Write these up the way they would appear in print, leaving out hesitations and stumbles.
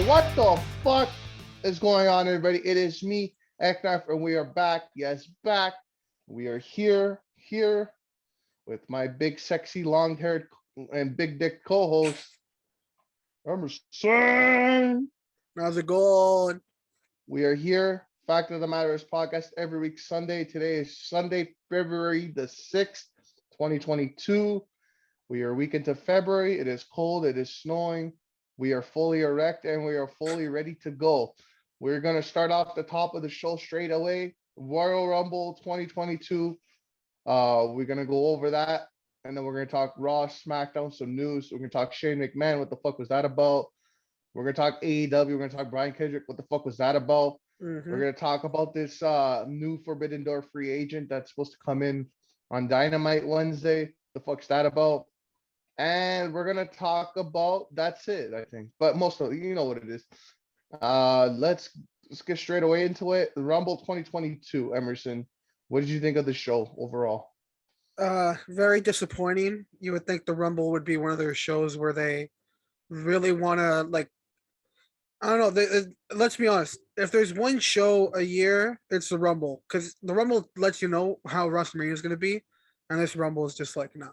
What the fuck is going on, everybody? It is me, Eknarf, and we are back. Yes, back. We are here with my big, sexy, long-haired and big dick co-host, Emerson. How's it going? We are here. Fact of the Matter is podcast every week Sunday. Today is Sunday, February the 6th, 2022. We are a week into February. It is cold. It is snowing. We are fully erect and we are fully ready to go. We're going to start off the top of the show straight away. Royal Rumble 2022. We're going to go over that. And then we're going to talk Raw, SmackDown, some news. We're going to talk Shane McMahon. What the fuck was that about? We're going to talk AEW. We're going to talk Brian Kendrick. What the fuck was that about? We're going to talk about this new Forbidden Door free agent that's supposed to come in on Dynamite Wednesday. The fuck's that about? And we're gonna talk about that's it, I think. But most of you know what it is. Let's get straight away into it. The Rumble 2022, Emerson. What did you think of the show overall? Very disappointing. You would think the Rumble would be one of those shows where they really want to, like, I don't know. Let's be honest. If there's one show a year, it's the Rumble, because the Rumble lets you know how WrestleMania is going to be, and this Rumble is just like, no,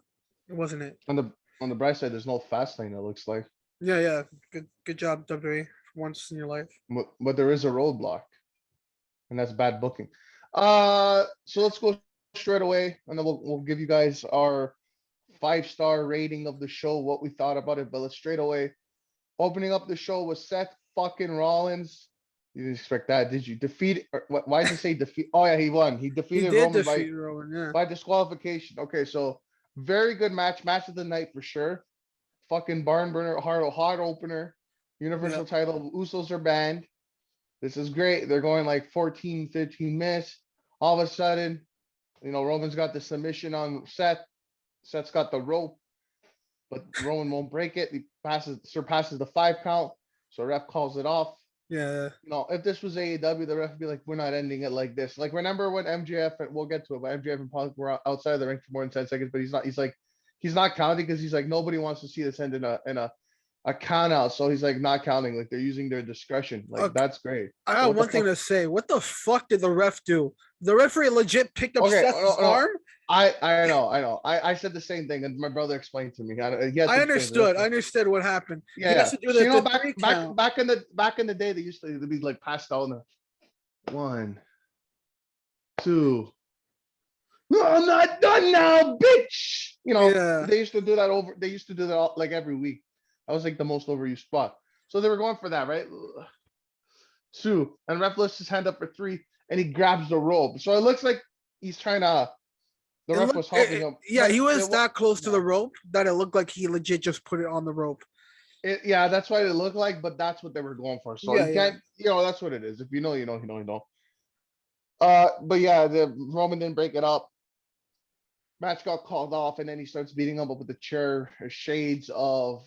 it wasn't it. On the bright side, there's no fast lane, it looks like. Yeah. Good job, WWE, for once in your life. But there is a roadblock, and that's bad booking. So let's go straight away, and then we'll give you guys our 5-star rating of the show, what we thought about it. But let's straight away. Opening up the show was Seth fucking Rollins. You didn't expect that, did you? Why did you say defeat? Oh yeah, he won. He defeated Roman by disqualification. Okay, so very good match of the night for sure. Fucking barn burner, hard opener, universal title. Usos are banned. This is great. They're going like 14, 15 minutes. All of a sudden, Roman's got the submission on Seth. Seth's got the rope, but Roman won't break it. He surpasses the 5 count. So ref calls it off. Yeah. If this was AEW, the ref would be like, we're not ending it like this. Like, remember when MJF, we'll get to it, but MJF and Punk were outside of the ring for more than 10 seconds, but he's not counting because he's like, nobody wants to see this end in a count out. So he's like not counting, like they're using their discretion. Like, okay. That's great. I got one thing to say. What the fuck did the ref do? The referee legit picked up Seth's arm? I know. I said the same thing, and my brother explained to me. I understood what happened. Yeah. He has to do back in the day, they used to be like passed out. 1, 2. No, I'm not done now, bitch. They used to do that They used to do that like every week. That was like the most overused spot. So they were going for that, right? 2, and ref lifts his hand up for 3, and he grabs the rope. So it looks like he's trying to. The ref was helping him. Yeah, he was that close to the rope that it looked like he legit just put it on the rope. That's what it looked like, but that's what they were going for. So you can't, that's what it is. If you know, you know, you know. But yeah, the Roman didn't break it up. Match got called off, and then he starts beating him up with the chair. Shades of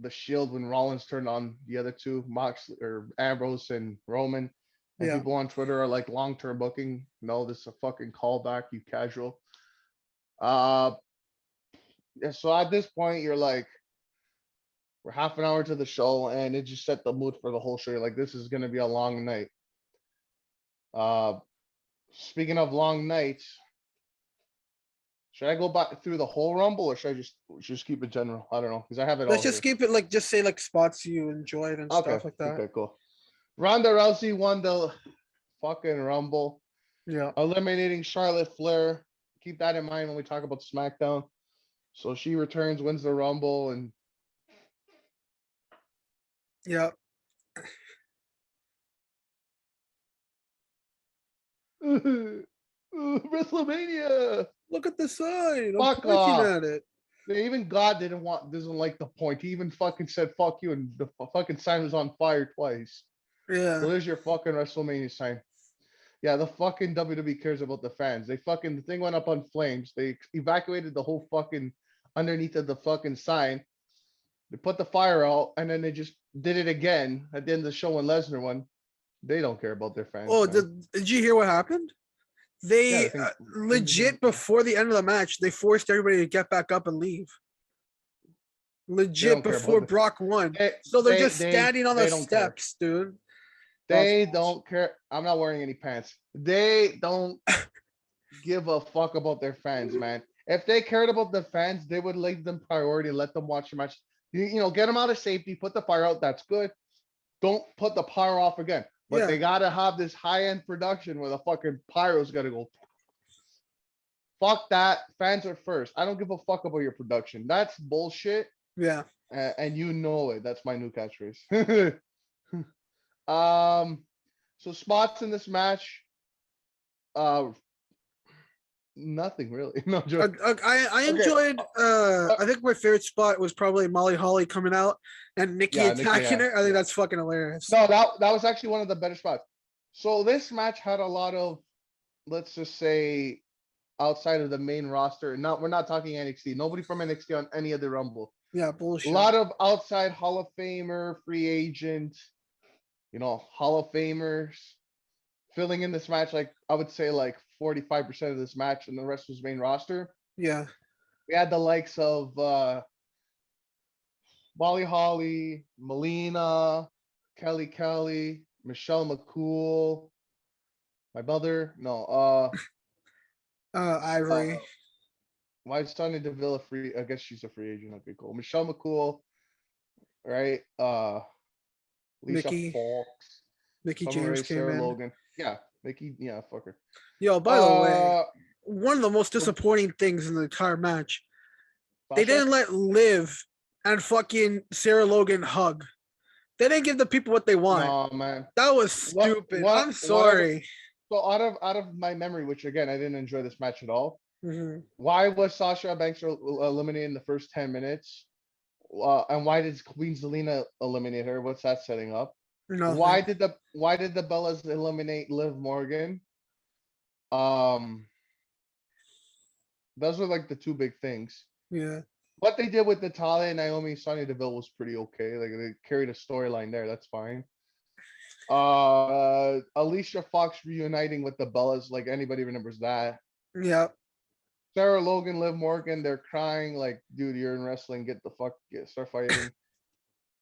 the Shield when Rollins turned on the other two, Moxley or Ambrose and Roman. And people on Twitter are like, long-term booking. No, this is a fucking callback, you casual. So at this point, you're like, we're half an hour to the show, and it just set the mood for the whole show. You're like, this is going to be a long night. Speaking of long nights, should I go back through the whole Rumble, or should I just keep it general? I don't know, because I have it. Let's just keep it like, just say like spots you enjoyed and stuff like that. Okay, cool. Ronda Rousey won the fucking Rumble. Yeah. Eliminating Charlotte Flair. Keep that in mind when we talk about SmackDown. So she returns, wins the Rumble, and WrestleMania. Look at the sign. Fuck off. At it. Even God doesn't like the point. He even fucking said fuck you, and the fucking sign was on fire twice. Yeah. So there's your fucking WrestleMania sign. Yeah, the fucking WWE cares about the fans. The thing went up on flames. They evacuated the whole fucking underneath of the fucking sign. They put the fire out, and then they just did it again at the end of the show when Lesnar won. They don't care about their fans. Oh, did you hear what happened? They legit before the end of the match, they forced everybody to get back up and leave. They legit don't care about before the. Brock won. They So they're they just they, standing on the they don't care. steps, dude. That's They bullshit. don't care. I'm not wearing any pants. They don't give a fuck about their fans, man. If they cared about the fans, they would leave them priority, let them watch the match. Get them out of safety, put the fire out. That's good. Don't put the pyro off again. But Yeah, they gotta have this high-end production where the fucking pyro's gotta go. Fuck that. Fans are first. I don't give a fuck about your production. That's bullshit. yeah. And you know it. That's my new catchphrase. So spots in this match. Uh, nothing really. No joke. I Okay. enjoyed. I think my favorite spot was probably Molly Holly coming out and Nikki Yeah, Nikki. attacking Yeah, her. I think yeah. that's fucking hilarious. No, that was actually one of the better spots. So this match had a lot of, let's just say, outside of the main roster. Not we're not talking NXT. Nobody from NXT on any of the Rumble. Yeah, A bullshit. lot of outside Hall of Famer, free agent, Hall of Famers filling in this match. Like I would say, like 45% of this match, and the rest was main roster. Yeah, We had the likes of Molly Holly, Melina, Kelly, Michelle McCool, my mother. No, Ivory, why is Sonya Deville a free? I guess she's a free agent. Okay, cool. Michelle McCool, right? Lisa Mickey, Fox, Mickey Summer James Rae, came Sarah in. Logan. Yeah, Mickey. Yeah, fuck her. Yo, by the way, Uh, one of the most disappointing things in the entire match, they Sasha. didn't let Liv and fucking Sarah Logan hug. They didn't give the people what they want. No, man. That was What? stupid. What? I'm Whatever. sorry. So out of my memory, which again I didn't enjoy this match at all. Mhm. Why was Sasha Banks eliminated in the first 10 minutes? And why did Queen Zelina eliminate her? What's that setting up? Nothing. Why did the Bellas eliminate Liv Morgan? Um, those were like the two big things. Yeah. What they did with Natalia and Naomi Sonya Deville was pretty okay. Like they carried a storyline there. That's fine. Alicia Fox reuniting with the Bellas, like anybody remembers that. Yeah. Sarah Logan, Liv Morgan, they're crying like, dude, you're in wrestling. Start fighting.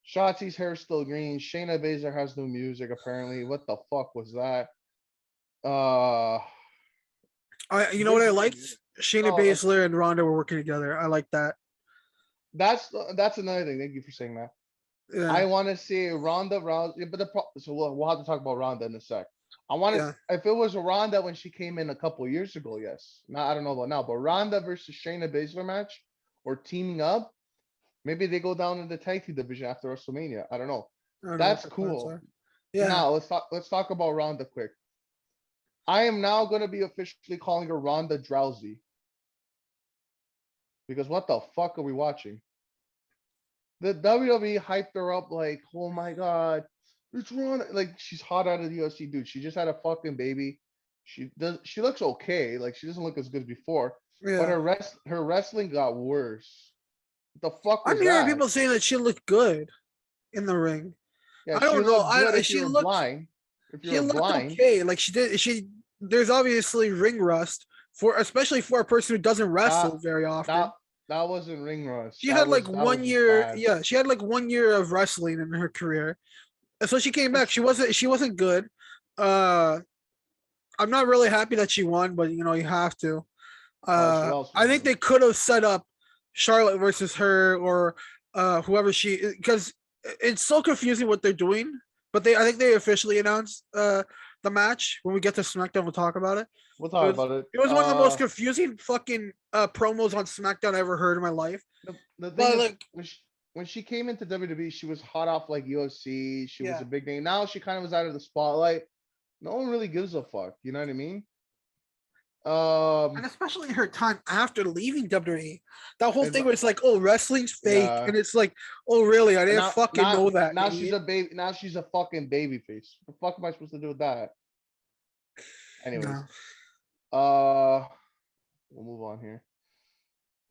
Shotzi's hair still green. Shayna Baszler has no music apparently. What the fuck was that? Uh, You know what I liked? Shayna no, Baszler and Ronda were working together. I like that. that's another thing. Thank you for saying that. Yeah. I want to see Ronda Rousey, but so we'll have to talk about Ronda in a sec. I want Yeah. to if it was Ronda when she came in a couple years ago, yes. Now I don't know about now, but Ronda versus Shayna Baszler match or teaming up, maybe they go down in the tag team division after WrestleMania. I don't know. I don't know what That's the plans cool. are. Yeah. Now let's talk about Ronda quick. I am now going to be officially calling her Ronda Drowsy because what the fuck are we watching? The WWE hyped her up like, oh my god, it's Ronda. Like she's hot out of the UFC, dude. She just had a fucking baby. She looks okay. Like she doesn't look as good as before, but Yeah. her wrestling got worse. What the fuck I'm was hearing that? people saying that she looked good in the ring. Yeah, I she don't know. looked good I if you were blind. If you she were looked blind, okay. Like there's obviously ring rust for especially for a person who doesn't that wrestle very that often. that wasn't ring rust. She That had like was that was one just year, bad. yeah, she had like 1 year of wrestling in her career. And so she came back. She wasn't good. Uh I'm not really happy that she won, but you have to. Who else was I in think there? they could have set up Charlotte versus her or whoever because it's so confusing what they're doing. But I think they officially announced the match when we get to SmackDown. We'll talk about it. We'll It talk was about it. it was one of the most confusing fucking promos on SmackDown I ever heard in my life. The thing But is, like, when she came into WWE, she was hot off like UFC. She was yeah, a big name. Now she kind of was out of the spotlight. No one really gives a fuck. You know what I mean? and Um, especially her time after leaving WWE, that whole and thing was like, oh, wrestling's fake, yeah, and it's like, oh, really? I and didn't now fucking now know that, now she's idiot. a baby. Now she's a fucking baby face. What the fuck am I supposed to do with that? Anyways, No, we'll move on here.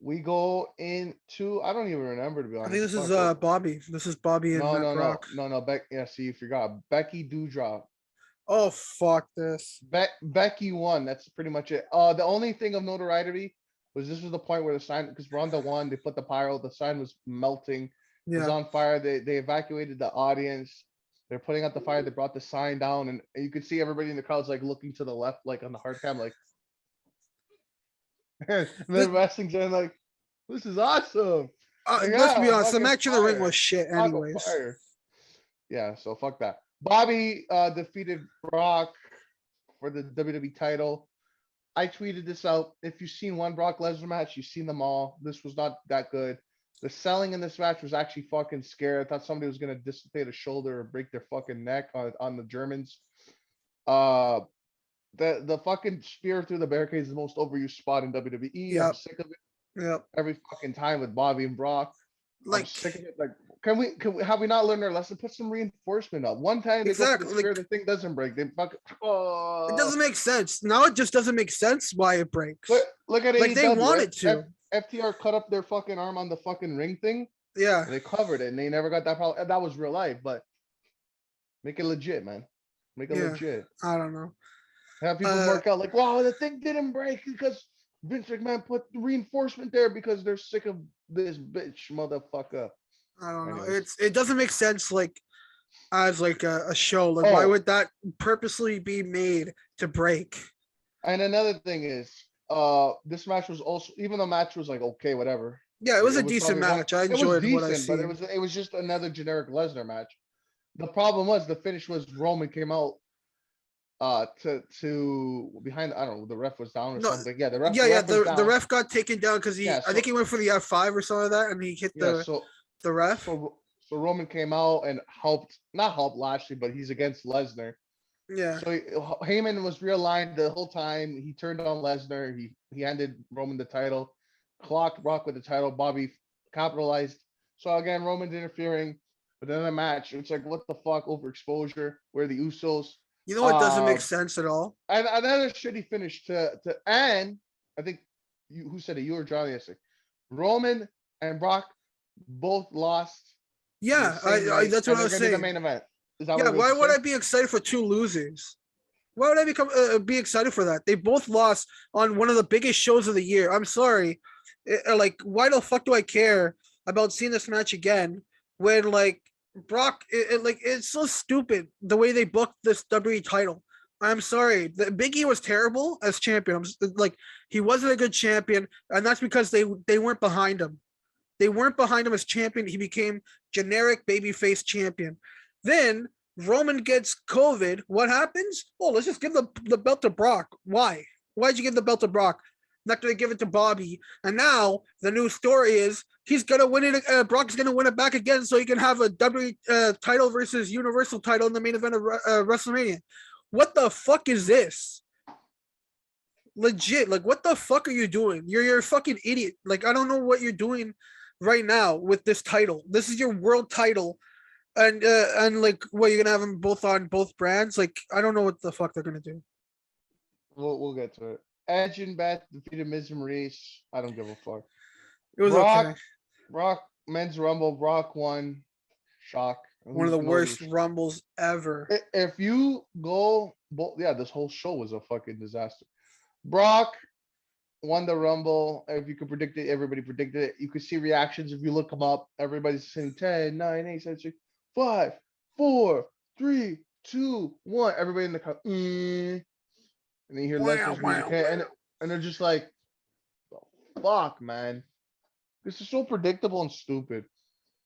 We go into I don't even remember to be I think honest. this is Fuck. Bobby. This is Bobby and No, no, no, Brock. no, no. Yeah, see, you forgot. Becky Doudrop. Oh fuck this. Becky won. That's pretty much it. The only thing of notoriety, this was the point where the sign, because Ronda won, they put the pyro, the sign was melting, was Yeah. on fire. They evacuated the audience. They're putting out the fire. They brought the sign down, and you could see everybody in the crowd's like looking to the left, like on the hard cam, like. And then wrestling's in like, this is awesome. Like, Let's be honest, the fucking match in the ring fire. was shit Fucking anyways. fire. Yeah, so fuck that. Bobby defeated Brock for the WWE title. I tweeted this out. If you've seen one Brock Lesnar match, you've seen them all. This was not that good. The selling in this match was actually fucking scary. I thought somebody was gonna dislocate a shoulder or break their fucking neck on the Germans. The fucking spear through the barricade is the most overused spot in WWE. Yep. I'm sick of it. Yep. Every fucking time with Bobby and Brock. I'm Like, sick of it. Like, can we have we not learned our lesson? Put some reinforcement up. One time they Exactly, go for the spear, like- the thing doesn't break. They fucking it doesn't make sense. Now it just doesn't make sense why it breaks. look at Like, they AEW. wanted to. FTR cut up their fucking arm on the fucking ring thing. Yeah. And they covered it, and they never got that problem. And that was real life, but make it legit, man. Make it Yeah. legit. I don't know. Have people work out like, wow, the thing didn't break because Vince McMahon put reinforcement there because they're sick of this bitch motherfucker. I don't know. Anyways. It doesn't make sense like as like a show. Like, why Oh. would that purposely be made to break? And another thing is, this match was also, even though the match was like okay, whatever. Yeah, it was a was decent probably one- match. I It was enjoyed what I decent, but seen. it was just another generic Lesnar match. The problem was the finish was Roman came out to behind, I don't know, the ref was down or No, something. Yeah, the ref Yeah, was the down. ref got taken down because Yeah, I think he went for the F5 or something like that, and he hit Yeah, so the ref. so Roman came out and not helped Lashley, but he's against Lesnar. Yeah. So Heyman was realigned the whole time. He turned on Lesnar. He handed Roman the title, clocked Brock with the title. Bobby capitalized. So again, Roman's interfering. But then the match, it's like, what the fuck? Overexposure. Where the Usos. You know what doesn't make sense at all? And another shitty finish and I think who said it? You or Johnny yesterday. Roman and Brock both lost. Yeah, the same night, that's and what I they're was gonna be saying. the main event. Is that Yeah, what why we're would I saying? be excited for two losers? Why would I be excited for that? They both lost on one of the biggest shows of the year. I'm sorry. Like, why the fuck do I care about seeing this match again when like Brock? It's so stupid the way they booked this WWE title. I'm sorry. The Big E was terrible as champion. Like, he wasn't a good champion, and that's because they weren't behind him. They weren't behind him as champion. He became generic babyface champion. Then Roman gets COVID. What happens? Oh, let's just give the belt to Brock. Why? Why'd you give the belt to Brock? Not going to give it to Bobby. And now the new story is he's going to win it. Brock's going to win it back again so he can have a WWE title versus Universal title in the main event of WrestleMania. What the fuck is this? Legit. Like, what the fuck are you doing? You're a fucking idiot. Like, I don't know what you're doing right now with this title. This is your world title. And like, what, you're gonna have them both on both brands? Like, I don't know what the fuck they're gonna do. We'll get to it. Edge and Beth defeated Miz and Maurice. I don't give a fuck. It was Brock, okay. Brock men's rumble. Brock won. Shock. One of the Who's worst noticed? rumbles ever. If you go, yeah, this whole show was a fucking disaster. Brock won the rumble. If you could predict it, everybody predicted it. You could see reactions if you look them up. Everybody's saying 10, 9, 8, 7, 6, 5, 4, 3, 2, 1. Everybody in the crowd. And then you hear Lesnar's music hit, and they're just like, fuck, man. This is so predictable and stupid.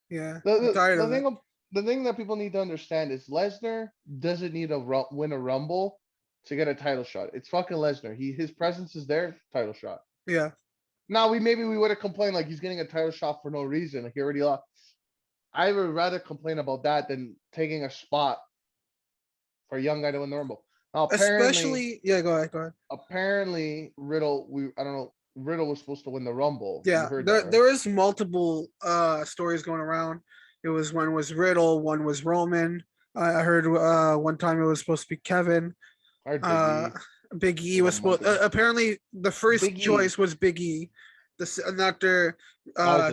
Yeah, I'm tired of it. The thing that people need to understand is Lesnar doesn't need to win a rumble to get a title shot. It's fucking Lesnar. His presence is there, title shot. Yeah. Now we would have complained like he's getting a title shot for no reason. Like he already lost. I would rather complain about that than taking a spot for a young guy to win the rumble. Now, Especially, yeah, go ahead. Apparently, Riddle was supposed to win the rumble. You Yeah, heard that, right? there is multiple stories going around. It was one was Riddle, one was Roman. I heard one time it was supposed to be Kevin. I heard Big E was supposed. Apparently, the first Big E. choice was Big E. After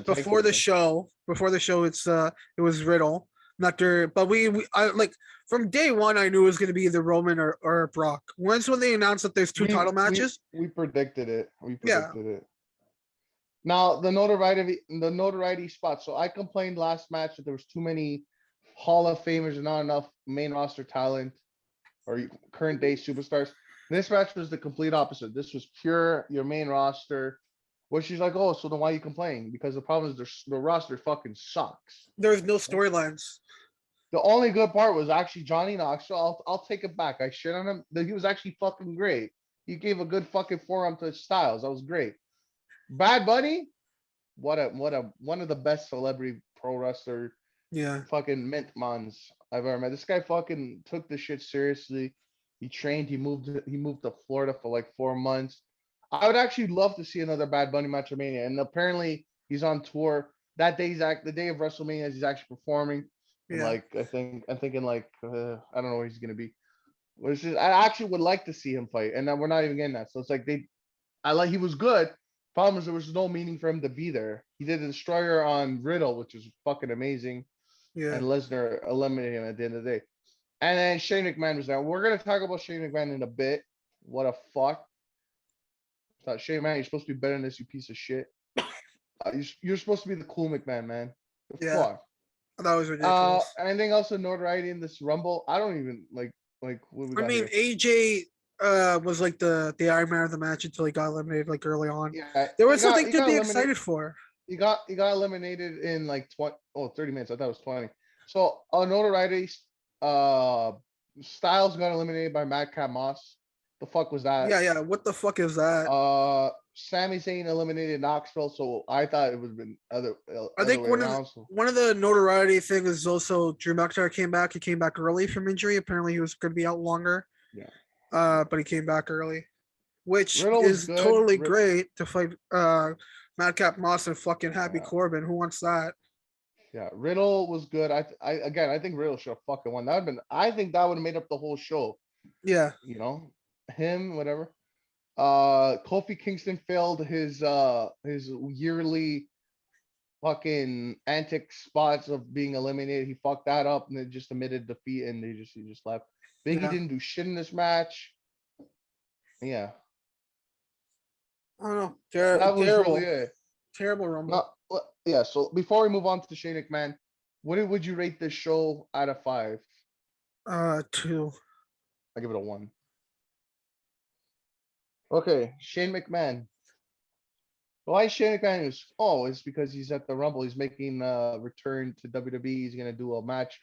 before the show, it was Riddle. But I like from day one I knew it was going to be either Roman or Brock. When they announced that there's two title matches, we predicted it. We predicted it. Now the notoriety spot. So I complained last match that there was too many Hall of Famers and not enough main roster talent or current day superstars. This match was the complete opposite. This was pure your main roster. Where she's like, oh, so then why are you complaining? Because the problem is the roster fucking sucks. There's no storylines. The only good part was actually Johnny Knoxville. I'll take it back. I shit on him. He was actually fucking great. He gave a good fucking forearm to Styles. That was great. Bad Bunny, one of the best celebrity pro wrestler Yeah. fucking mint mons I've ever met. This guy fucking took the shit seriously. He trained. He moved to Florida for like 4 months. I would actually love to see another Bad Bunny match at Mania. And apparently he's on tour that day. The day of WrestleMania, he's actually performing. And Yeah. like I'm thinking like I don't know where he's gonna be. Which is I actually would like to see him fight, and then we're not even getting that. So it's like he was good. Problem is there was no meaning for him to be there. He did a destroyer on Riddle, which is fucking amazing, Yeah. and Lesnar eliminated him at the end of the day. And then Shane McMahon was there. We're gonna talk about Shane McMahon in a bit. What a fuck! Thought Shane McMahon, you're supposed to be better than this, you piece of shit. You're supposed to be the cool McMahon, man. The Yeah. fuck. That was ridiculous. Anything else in notoriety in this Rumble? I don't even like what we got here. AJ was like the Iron Man of the match until he got eliminated like early on. Yeah, There was he got- something he to got be eliminated. excited for. He got eliminated in like 30 minutes. I thought it was 20. So on notoriety, Styles got eliminated by Madcap Moss. The fuck was that? Yeah. What the fuck is that? Sami Zayn eliminated Knoxville, so I thought it would have been other think way around. one of the notoriety things is also Drew McIntyre came back. He came back early from injury. Apparently, he was going to be out longer. Yeah. But he came back early, which Riddle was is good. totally great to fight Madcap Moss and fucking Happy Yeah. Corbin. Who wants that? Yeah, Riddle was good. I think Riddle should have fucking won. I think that would have made up the whole show. Yeah. You know, him, whatever. Kofi Kingston failed his yearly fucking antic spots of being eliminated. He fucked that up and then just admitted defeat and he just left. Biggie Yeah. didn't do shit in this match. Yeah. I don't know. That was Terrible. really it. Terrible Rumble. Yeah, so before we move on to Shane McMahon, what would you rate this show out of 5? 2. I give it a 1. Okay, Shane McMahon. Why Shane McMahon is? Oh, it's because he's at the Rumble. He's making a return to WWE. He's gonna do a match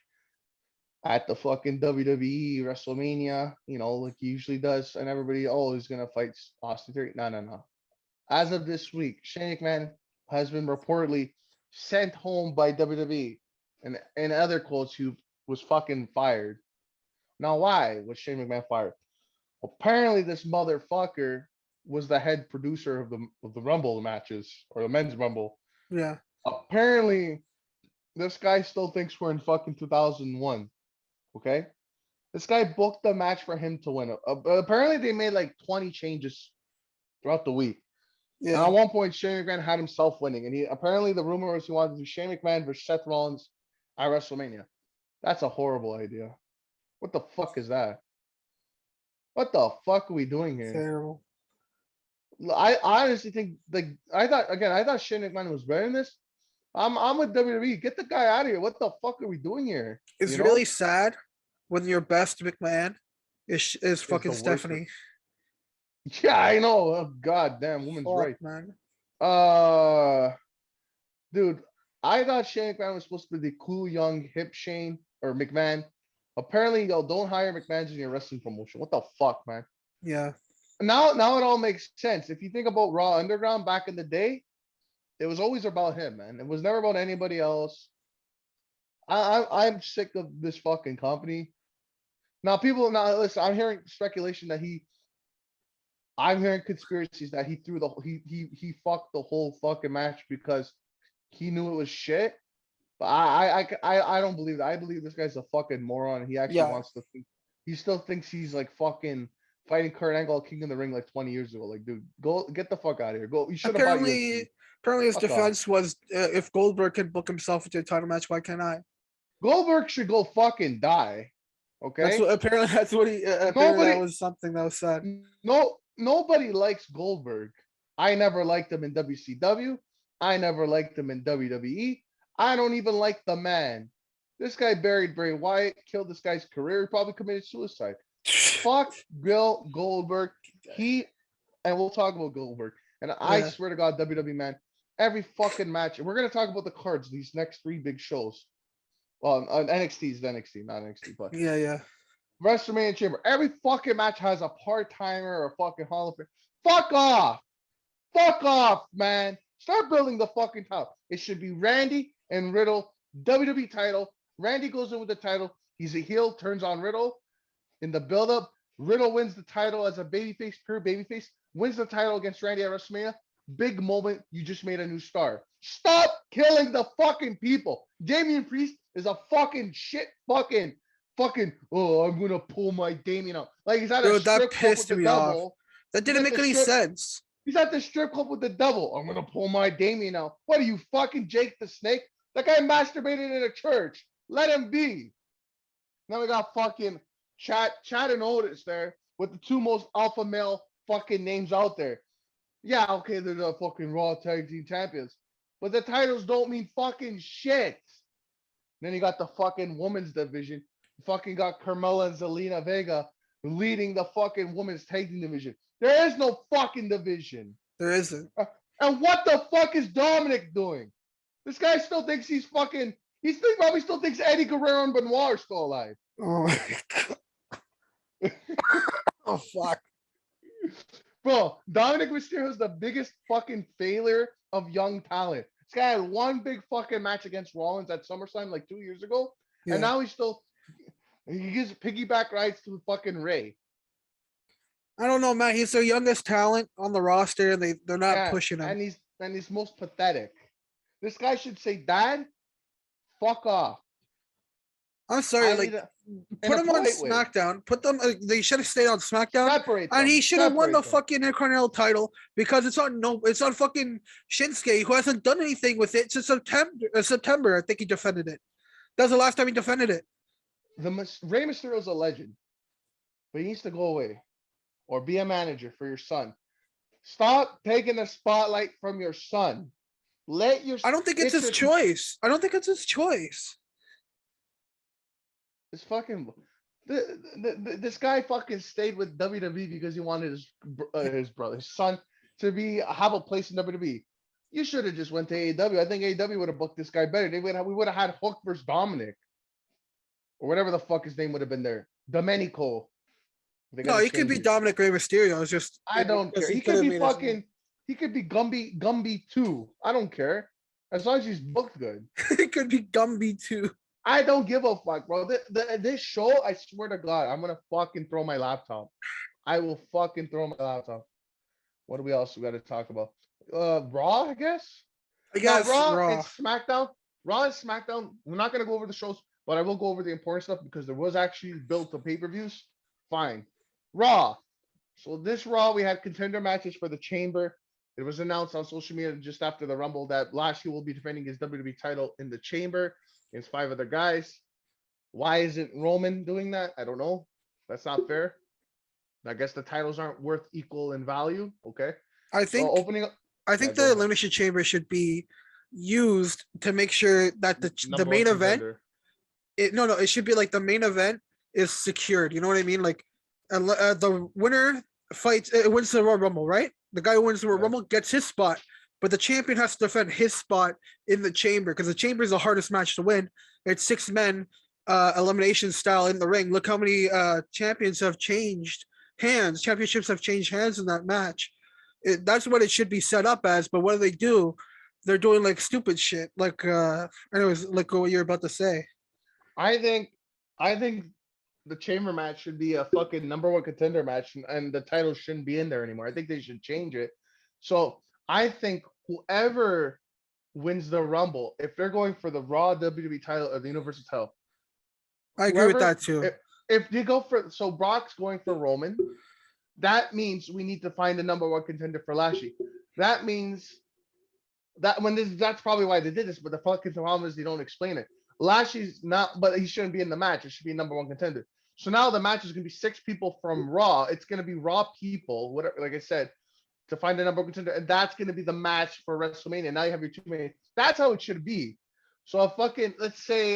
at the fucking WWE WrestleMania. You know, like he usually does, and everybody, he's gonna fight Austin Theory. No. As of this week, Shane McMahon has been reportedly sent home by WWE, and in other quotes, he was fucking fired. Now, why was Shane McMahon fired? Apparently, this motherfucker was the head producer of the Rumble matches or the men's Rumble. Yeah. Apparently, this guy still thinks we're in fucking 2001. Okay, this guy booked the match for him to win. Apparently, they made like 20 changes throughout the week. Yeah. And at one point, Shane McMahon had himself winning, and apparently the rumor was he wanted to do Shane McMahon versus Seth Rollins at WrestleMania. That's a horrible idea. What the fuck is that? What the fuck are we doing here? Terrible. I honestly think I thought Shane McMahon was better than this. I'm with WWE. Get the guy out of here. What the fuck are we doing here? It's really sad when your best McMahon is fucking the Stephanie. Yeah, I know. Oh, God damn, woman's right. Man. Dude, I thought Shane McMahon was supposed to be the cool young hip Shane or McMahon. Apparently, don't hire McMahons in your wrestling promotion. What the fuck, man? Yeah. Now it all makes sense. If you think about Raw Underground back in the day, it was always about him, man. It was never about anybody else. I'm sick of this fucking company. Now listen, I'm hearing speculation that I'm hearing conspiracies that he threw he fucked the whole fucking match because he knew it was shit. But I don't believe that. I believe this guy's a fucking moron. He actually wants to think. He still thinks he's like fucking fighting Kurt Angle King in the Ring like 20 years ago. Like, dude, go get the fuck out of here. Go. You should have bought UFC. Apparently his Fuck defense was if Goldberg can book himself into a title match, why can't I? Goldberg should go fucking die. Okay. That's what he. Apparently that was something that was said. Nobody likes Goldberg. I never liked him in WCW. I never liked him in WWE. I don't even like the man. This guy buried Bray Wyatt, killed this guy's career. He probably committed suicide. Fuck Bill Goldberg. And we'll talk about Goldberg. And I Yeah. swear to God, WWE, man, every fucking match. And we're going to talk about the cards, these next 3 big shows. Well, NXT is NXT, not NXT, but Yeah. WrestleMania Chamber. Every fucking match has a part-timer or a fucking Hall of Fame. Fuck off. Fuck off, man. Start building the fucking title. It should be Randy and Riddle, WWE title. Randy goes in with the title. He's a heel, turns on Riddle. In the build-up, Riddle wins the title as a babyface, pure babyface, wins the title against Randy at WrestleMania. Big moment. You just made a new star. Stop killing the fucking people. Damian Priest is a fucking shit fucking, oh, I'm going to pull my Damian out. Like he's at a Dude, that strip club with pissed the me off. devil. That didn't make any sense. He's at the strip club with the devil. I'm going to pull my Damian out. What are you, fucking Jake the Snake? That guy masturbated in a church. Let him be. Now we got fucking Chad and Otis there with the 2 most alpha male fucking names out there. Yeah, okay, they're the fucking Raw Tag Team Champions. But the titles don't mean fucking shit. Then you got the fucking women's division. You fucking got Carmella and Zelina Vega leading the fucking women's tag team division. There is no fucking division. There isn't. And what the fuck is Dominic doing? This guy still thinks he's fucking. Probably still thinks Eddie Guerrero and Benoit are still alive. Oh my God. Oh fuck. Bro, Dominic Mysterio is the biggest fucking failure of young talent. This guy had 1 big fucking match against Rollins at SummerSlam like 2 years ago, Yeah. and now he gives piggyback rides to fucking Ray. I don't know, man. He's their youngest talent on the roster, and they're not pushing him. And he's most pathetic. This guy should say, Dad, fuck off. I'm sorry, put him on SmackDown. Put them. They should have stayed on SmackDown. Separate them. And he should have won the Separate them. fucking Intercontinental title because it's on fucking Shinsuke, who hasn't done anything with it since September. I think he defended it. That was the last time he defended it. Rey Mysterio is a legend, but he needs to go away or be a manager for your son. Stop taking the spotlight from your son. I don't think it's his choice. I don't think it's his choice. This fucking this guy fucking stayed with WWE because he wanted his son to have a place in WWE. You should have just went to AEW. I think AEW would have booked this guy better. We would have had Hook versus Dominic, or whatever the fuck his name would have been there. Domenico. No, he could be Dominic Rey Mysterio. It's just I don't care. He could be fucking. He could be Gumby too. I don't care. As long as he's booked good. It could be Gumby too. I don't give a fuck, bro. This show, I swear to God, I'm gonna fucking throw my laptop. I will fucking throw my laptop. What do we else got to talk about? Raw, I guess. Raw and SmackDown. Raw and SmackDown. We're not gonna go over the shows, but I will go over the important stuff because there was actually built to pay-per-views. Fine. Raw. So this Raw, we had contender matches for the Chamber. It was announced on social media just after the Rumble that Lashley will be defending his WWE title in the Chamber against 5 other guys. Why isn't Roman doing that? I don't know. That's not fair. I guess the titles aren't worth equal in value. Okay. I think the Elimination Chamber should be used to make sure that the main event. It should be like the main event is secured. You know what I mean? Like the winner fights, it wins the Royal Rumble, right? The guy who wins the Royal Rumble gets his spot, but the champion has to defend his spot in the Chamber because the Chamber is the hardest match to win. It's 6 men, elimination style in the ring. Look how many champions have changed hands. Championships have changed hands in that match. That's what it should be set up as. But what do? They're doing like stupid shit. Like, anyways, like what you're about to say. I think the Chamber match should be a fucking number 1 contender match, and the title shouldn't be in there anymore. I think they should change it. So I think whoever wins the Rumble, if they're going for the Raw WWE title or the Universal title, I agree with that too. If they go so Brock's going for Roman, that means we need to find the number 1 contender for Lashley. That means that that's probably why they did this, but the fucking problem is they don't explain it. Lashley's not, but he shouldn't be in the match. It should be number 1 contender. So now the match is going to be 6 people from Raw. It's going to be Raw people, whatever. Like I said, to find the number one contender, and that's going to be the match for WrestleMania. Now you have your 2 minutes. That's how it should be. So if fucking, let's say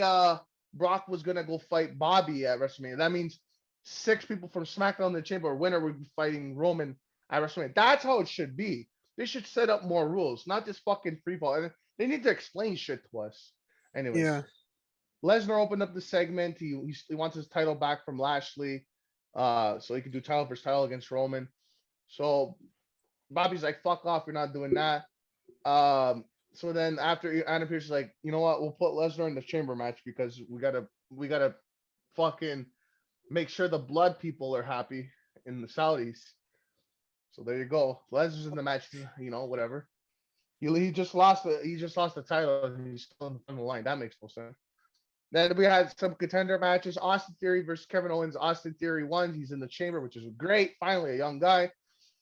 Brock was going to go fight Bobby at WrestleMania, that means 6 people from SmackDown in the Chamber, winner would be fighting Roman at WrestleMania. That's how it should be. They should set up more rules, not just fucking free fall. And they need to explain shit to us. Anyways, Yeah. Lesnar opened up the segment. He wants his title back from Lashley, so he could do title versus title against Roman. So Bobby's like, "Fuck off, you're not doing that." So then after Adam Pearce is like, "You know what? We'll put Lesnar in the chamber match because we gotta fucking make sure the blood people are happy in the Saudis." So there you go. Lesnar's in the match, whatever. He just lost the title and he's still on the line. That makes no sense. Then we had some contender matches. Austin Theory versus Kevin Owens. Austin Theory won. He's in the chamber, which is great. Finally, a young guy.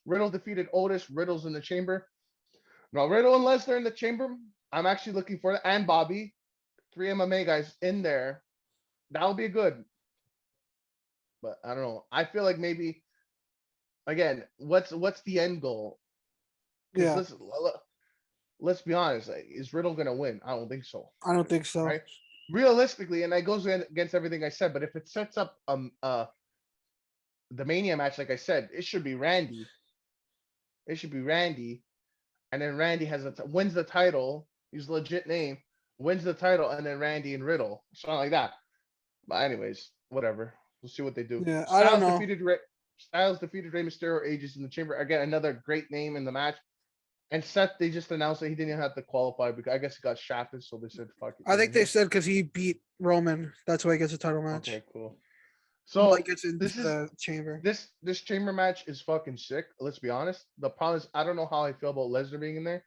Riddle defeated Otis. Riddle's in the chamber. Now, Riddle and Lesnar in the chamber. I'm actually looking for it. And Bobby. 3 MMA guys in there. That'll be good. But I don't know. I feel like maybe, again, what's the end goal? Yeah. Let's be honest. Like, is Riddle going to win? I don't think so. I don't think so. Right? Realistically, and that goes against everything I said, but if it sets up the Mania match, like I said, it should be Randy. It should be Randy, and then Randy wins the title. His legit name wins the title, and then Randy and Riddle, something like that. But anyways, whatever. We'll see what they do. Yeah, I don't know. Styles defeated Rey Mysterio. Ages in the chamber. Again, another great name in the match. And Seth, they just announced that he didn't even have to qualify because I guess he got shafted, so they said fuck it. I think they said because he beat Roman, that's why he gets a title match. Okay, cool. So he gets into the chamber. This chamber match is fucking sick. Let's be honest. The problem is I don't know how I feel about Lesnar being in there.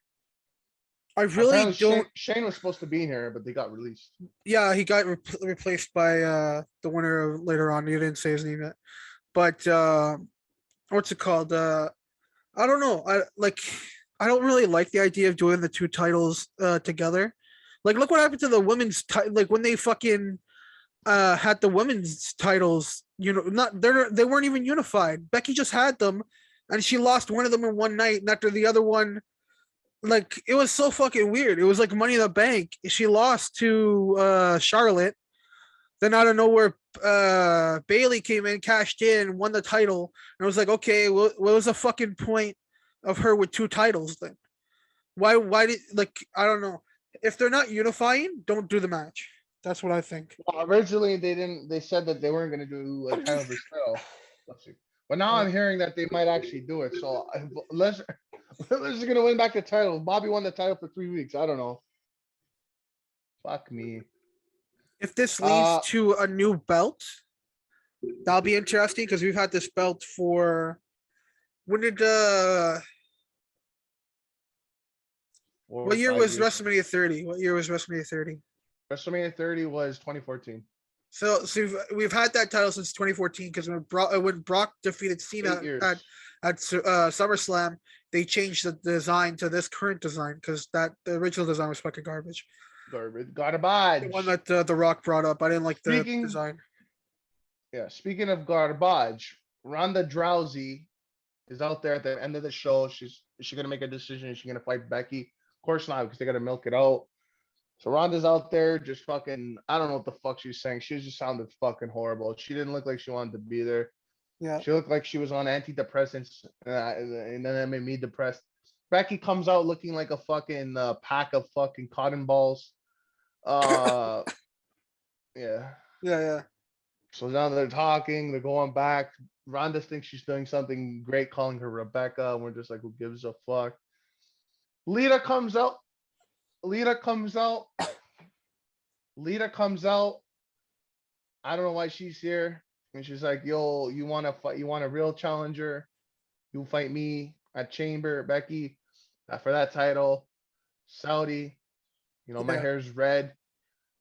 I really don't. Shane was supposed to be in here, but they got released. Yeah, he got replaced by the winner later on. You didn't say his name yet, but what's it called? I don't know. I don't really like the idea of doing the 2 titles together. Like, look what happened to the women's like when they fucking had the women's titles. They weren't even unified. Becky just had them, and she lost one of them in one night, and after the other one, like it was so fucking weird. It was like Money in the Bank. She lost to Charlotte. Then out of nowhere, Bailey came in, cashed in, won the title, and I was like, okay, what was the fucking point of her with 2 titles then? Why did, like, I don't know. If they're not unifying, don't do the match. That's what I think. Well, originally they said that they weren't going to do a title versus title. But now I'm hearing that they might actually do it. So Lesnar's going to win back the title. Bobby won the title for 3 weeks. I don't know. Fuck me. If this leads to a new belt, that'll be interesting because we've had this belt for when did what year was WrestleMania 30? What year was WrestleMania 30? WrestleMania 30 was 2014. So we've had that title since 2014 because when Brock defeated Cena at SummerSlam, they changed the design to this current design because the original design was fucking garbage. Garbage. The one that The Rock brought up. I didn't like the design. Yeah, speaking of garbage, Ronda Rousey is out there at the end of the show. Is she gonna make a decision? Is she gonna fight Becky? Of course not, because they gotta milk it out. So Ronda's out there just fucking, I don't know what the fuck she's saying. She just sounded fucking horrible. She didn't look like she wanted to be there. Yeah. She looked like she was on antidepressants, and then that made me depressed. Becky comes out looking like a fucking pack of fucking cotton balls. Yeah. Yeah. So now they're talking, they're going back. Ronda thinks she's doing something great, calling her Rebecca, and we're just like, who gives a fuck? Lita comes out. I don't know why she's here. And she's like, yo, you want to fight? You want a real challenger? You fight me at Chamber, Becky, for that title. Saudi, my hair's red,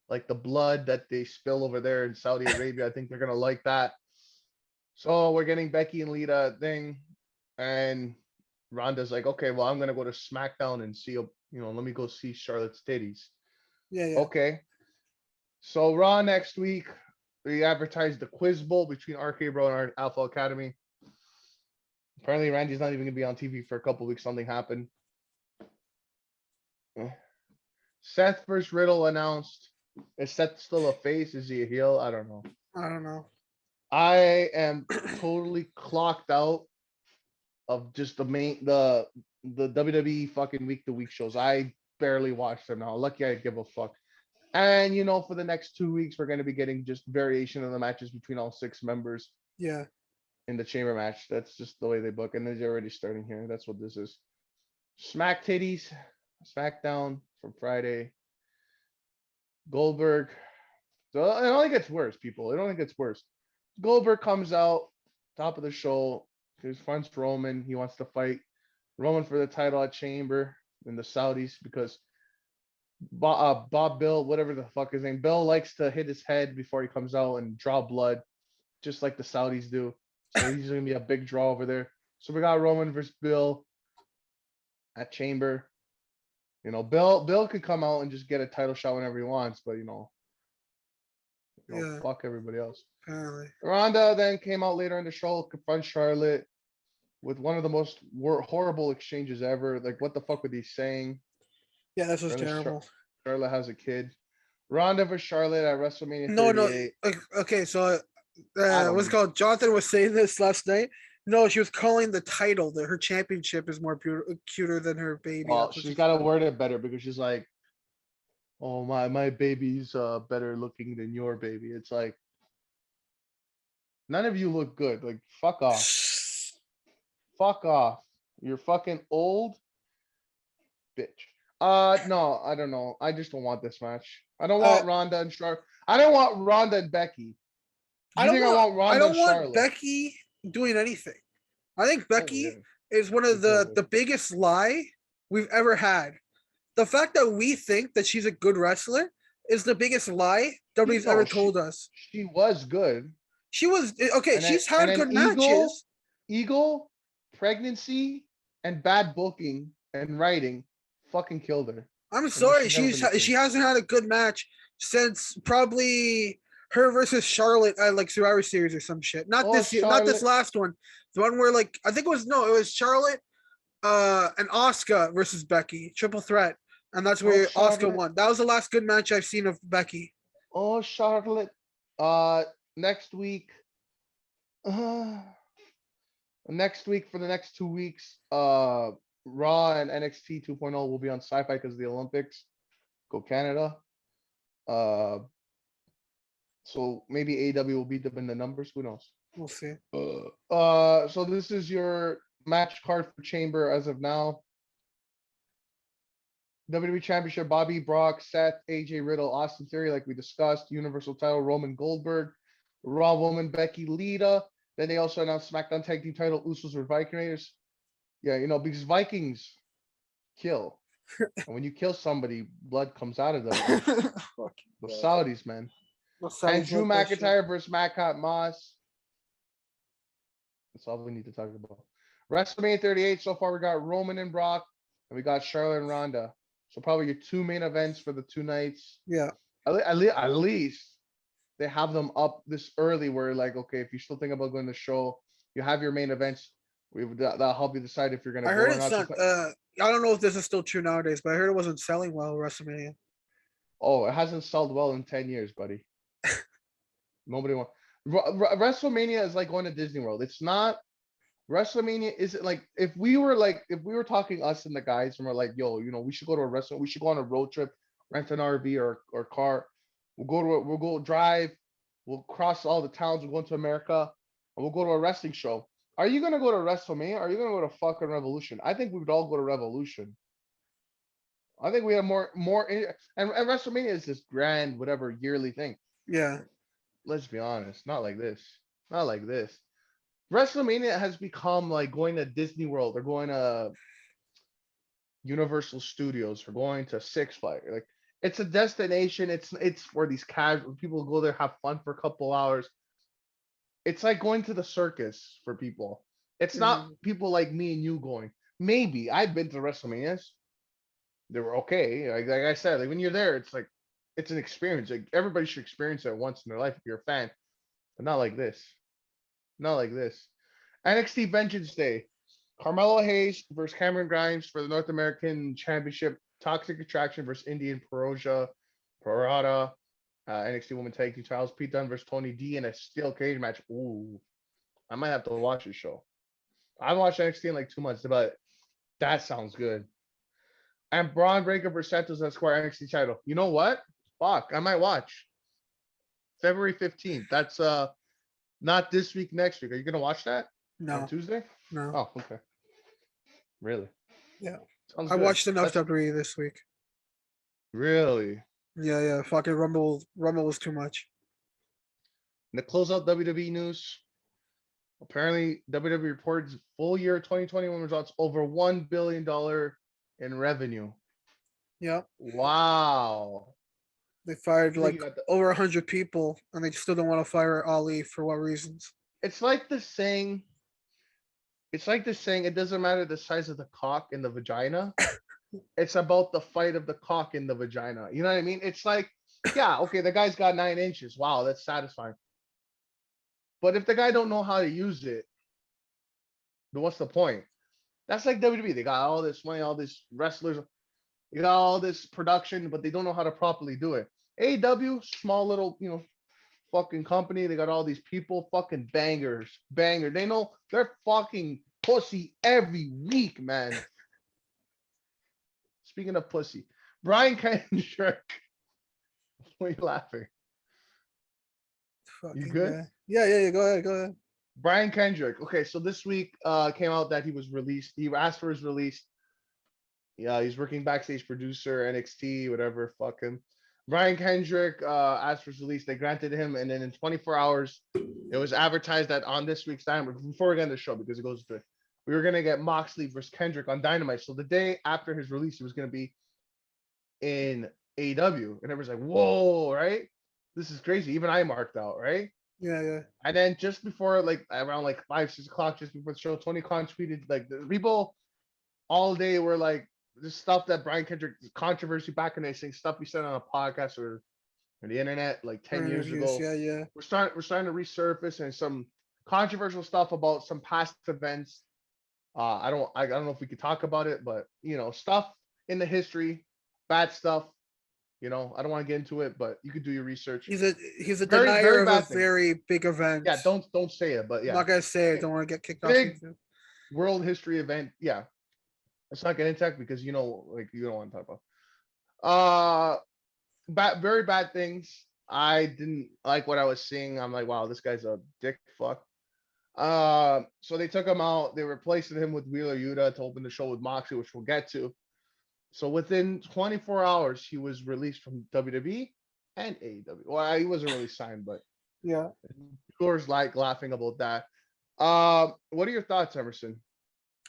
like the blood that they spill over there in Saudi Arabia. I think they're going to like that. So we're getting Becky and Lita thing. And Ronda's like, okay, well, I'm going to go to SmackDown and see, let me go see Charlotte's titties. Yeah. Okay. So Raw next week, we advertised the Quiz Bowl between RK Bro and our Alpha Academy. Apparently, Randy's not even gonna be on TV for a couple weeks. Something happened. Eh. Seth versus Riddle announced. Is Seth still a face? Is he a heel? I don't know. I don't know. I am totally clocked out of just the WWE fucking week to week shows. I barely watch them now. Lucky I give a fuck. And for the next 2 weeks, we're going to be getting just variation of the matches between all 6 members Yeah. in the chamber match. That's just the way they book, and they're already starting here. That's what this is. Smack Titties, SmackDown from Friday. Goldberg. So it only gets worse, people. It only gets worse. Goldberg comes out top of the show. He finds Roman. He wants to fight Roman for the title at Chamber in the Saudis because Bob Bill, whatever the fuck his name, Bill likes to hit his head before he comes out and draw blood, just like the Saudis do. So he's gonna be a big draw over there. So we got Roman versus Bill at Chamber. Bill could come out and just get a title shot whenever he wants, but Yeah. fuck everybody else. Apparently. Ronda then came out later in the show, confronts Charlotte with one of the most horrible exchanges ever. Like, what the fuck were they saying? Yeah, this was terrible. Charlotte has a kid. Ronda versus Charlotte at WrestleMania No, 38. okay, so what's it called? Jonathan was saying this last night. No, she was calling the title that her championship is more cuter than her baby. Well, she's got to word it better because she's like, "Oh my baby's better looking than your baby." It's like none of you look good. Like, fuck off. Fuck off. You're fucking old, bitch. No, I don't know. I just don't want this match. I don't want Ronda and Charlotte. I don't want Ronda and Becky. I don't want Becky doing anything. I think Becky is one of the biggest lie we've ever had. The fact that we think that she's a good wrestler is the biggest lie WWE's ever told us. She was good. She was okay. She's had good matches. Eagle, pregnancy, and bad booking and writing fucking killed her. I'm sorry, she hasn't had a good match since probably her versus Charlotte at like Survivor Series or some shit. Not this last one. The one where like I think it was Charlotte and Asuka versus Becky, triple threat. And that's where Asuka won. That was the last good match I've seen of Becky. Oh, Charlotte. Next week. Next week for the next 2 weeks, Raw and NXT 2.0 will be on Sci-Fi because of the Olympics. Go Canada. So maybe AEW will beat them in the numbers. Who knows? We'll see. So this is your match card for Chamber as of now. WWE Championship: Bobby, Brock, Seth, AJ, Riddle, Austin Theory, like we discussed. Universal title: Roman, Goldberg. Raw woman: Becky, Lita. Then they also announced SmackDown Tag Team title: Usos or Viking Raiders. Yeah, because Vikings kill. And when you kill somebody, blood comes out of them. The Saudis, man. And Drew McIntyre versus Madcap Moss. That's all we need to talk about. WrestleMania 38. So far, we got Roman and Brock, and we got Charlotte and Ronda. So probably your 2 main events for the 2 nights. Yeah. At least they have them up this early where like, okay, if you still think about going to the show, you have your main events. That'll help you decide if you're going to go or not. I heard it's not, I don't know if this is still true nowadays, but I heard it wasn't selling well WrestleMania. Oh, it hasn't sold well in 10 years, buddy. Nobody wants. WrestleMania is like going to Disney World. It's not. WrestleMania isn't like if we were talking us and the guys and we're like, yo, we should go to a restaurant, we should go on a road trip, rent an RV or car. We'll go drive, we'll cross all the towns, we'll go into America, and we'll go to a wrestling show. Are you gonna go to WrestleMania? Or are you gonna go to fucking Revolution? I think we would all go to Revolution. I think we have more and WrestleMania is this grand whatever yearly thing. Yeah. Let's be honest, not like this. Not like this. WrestleMania has become like going to Disney World or going to Universal Studios or going to Six Flags. Like it's a destination. It's for these casual people who go there, have fun for a couple hours. It's like going to the circus for people. It's not people like me and you going. Maybe I've been to WrestleManias. They were okay. Like I said, like when you're there, it's like it's an experience. Like everybody should experience it once in their life if you're a fan, but not like this. Not like this. NXT Vengeance Day. Carmelo Hayes versus Cameron Grimes for the North American Championship. Toxic Attraction versus Indian Parada. NXT Women Tag Team Titles. Pete Dunne versus Tony D in a steel cage match. Ooh, I might have to watch this show. I haven't watched NXT in like 2 months, but that sounds good. And Braun Breaker versus Santos Esquire NXT title. You know what? Fuck, I might watch. February 15th. That's not this week, next week. Are you gonna watch that on No, Tuesday? no. Oh, okay. Really? Yeah. Sounds I good. watched enough That's WWE this week. really. Yeah, yeah. Fucking Rumble was too much. And to close out WWE news, apparently WWE reports full year 2021 results over $1 billion in revenue. Yeah. Wow. They fired I think like you got the, over 100 people, and they still don't want to fire Ali for what reasons? it's like the saying, it doesn't matter the size of the cock in the vagina. It's about the fight of the cock in the vagina. You know what I mean? It's like, yeah, okay, the guy's got 9 inches. Wow, that's satisfying. But if the guy don't know how to use it, then what's the point? That's like WWE. They got all this money, all these wrestlers, they got all this production, but they don't know how to properly do it. AEW, small little, fucking company. They got all these people, fucking bangers, banger. They know they're fucking pussy every week, man. Speaking of pussy, Brian Kendrick. Why are you laughing? Fucking You good? guy. Yeah, yeah, yeah. Go ahead, go ahead. Brian Kendrick. Okay, so this week came out that he was released. He asked for his release. Yeah, he's working backstage producer, NXT, whatever. Fuck him. Brian Kendrick asked for his release. They granted him, and then in 24 hours, it was advertised that on this week's Dynamite, before we get into the show, because it goes to it, we were gonna get Moxley versus Kendrick on Dynamite. So the day after his release, it was gonna be in AEW, and everyone's like, "Whoa, right? This is crazy." Even I marked out, right? Yeah, yeah. And then just before, like around like 5, 6 o'clock, just before the show, Tony Khan tweeted like the people all day were like this stuff that Brian Kendrick controversy back in the day, saying stuff we said on a podcast or the internet like 10 For years interviews. ago. Yeah, yeah. We're starting to resurface and some controversial stuff about some past events. I don't know if we could talk about it, but stuff in the history, bad stuff. I don't want to get into it, but you could do your research. He's a Very, denier very of a bad thing. very big event. Yeah, don't say it, but I'm yeah, not gonna say it. Don't want to get kicked off big YouTube. world history event. Yeah, let's not get into that because you don't want to talk about. Very bad things. I didn't like what I was seeing. I'm like, wow, this guy's a dick fuck. So they took him out. They replaced him with Wheeler Yuta to open the show with Moxley, which we'll get to. So within 24 hours, he was released from WWE and AEW. Well, he wasn't really signed, but Yeah. people were like laughing about that. What are your thoughts, Emerson?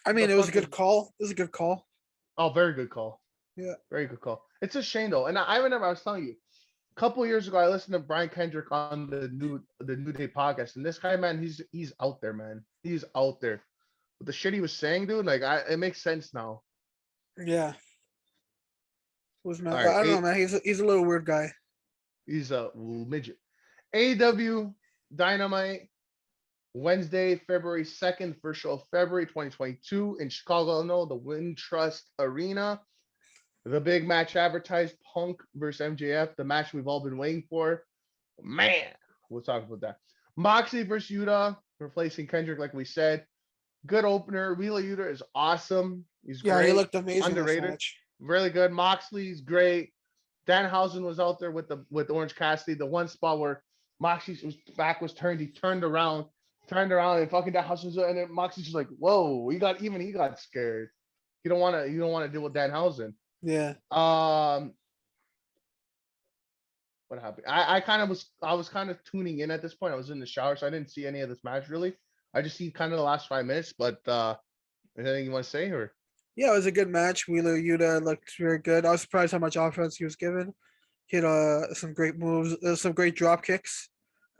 I mean, The it was a fuck good call. It was a good call. Oh, very good call. Yeah. Very good call. It's a shame though, and I remember I was telling you a couple of years ago, I listened to Brian Kendrick on the New Day podcast, and this guy, man, he's out there, man. He's out there. But the shit he was saying, dude, like it makes sense now. Yeah. Was not. All right, I don't know, man. He's a little weird guy. he's a midget. AEW Dynamite Wednesday, February 2nd, first show of February 2022 in Chicago, Illinois, the Wintrust Arena. The big match advertised, Punk versus MJF, the match we've all been waiting for. Man, we'll talk about that. Moxley versus Yuta, replacing Kendrick, like we said. Good opener. Wheeler Yuta is awesome. He's Yeah, great. he looked amazing. Underrated. Match. Really good. Moxley's great. Danhausen was out there with Orange Cassidy. The one spot where Moxley's back was turned, he turned around, and fucking Danhausen was, and then Moxley's just like, whoa, he got scared. You don't want to deal with Danhausen. Yeah. What happened? I was kind of tuning in at this point. I was in the shower, so I didn't see any of this match really. I just see kind of the last 5 minutes. But anything you want to say, or? Yeah, it was a good match. Wheeler Yuta looked very good. I was surprised how much offense he was given. He had some great moves, some great drop kicks.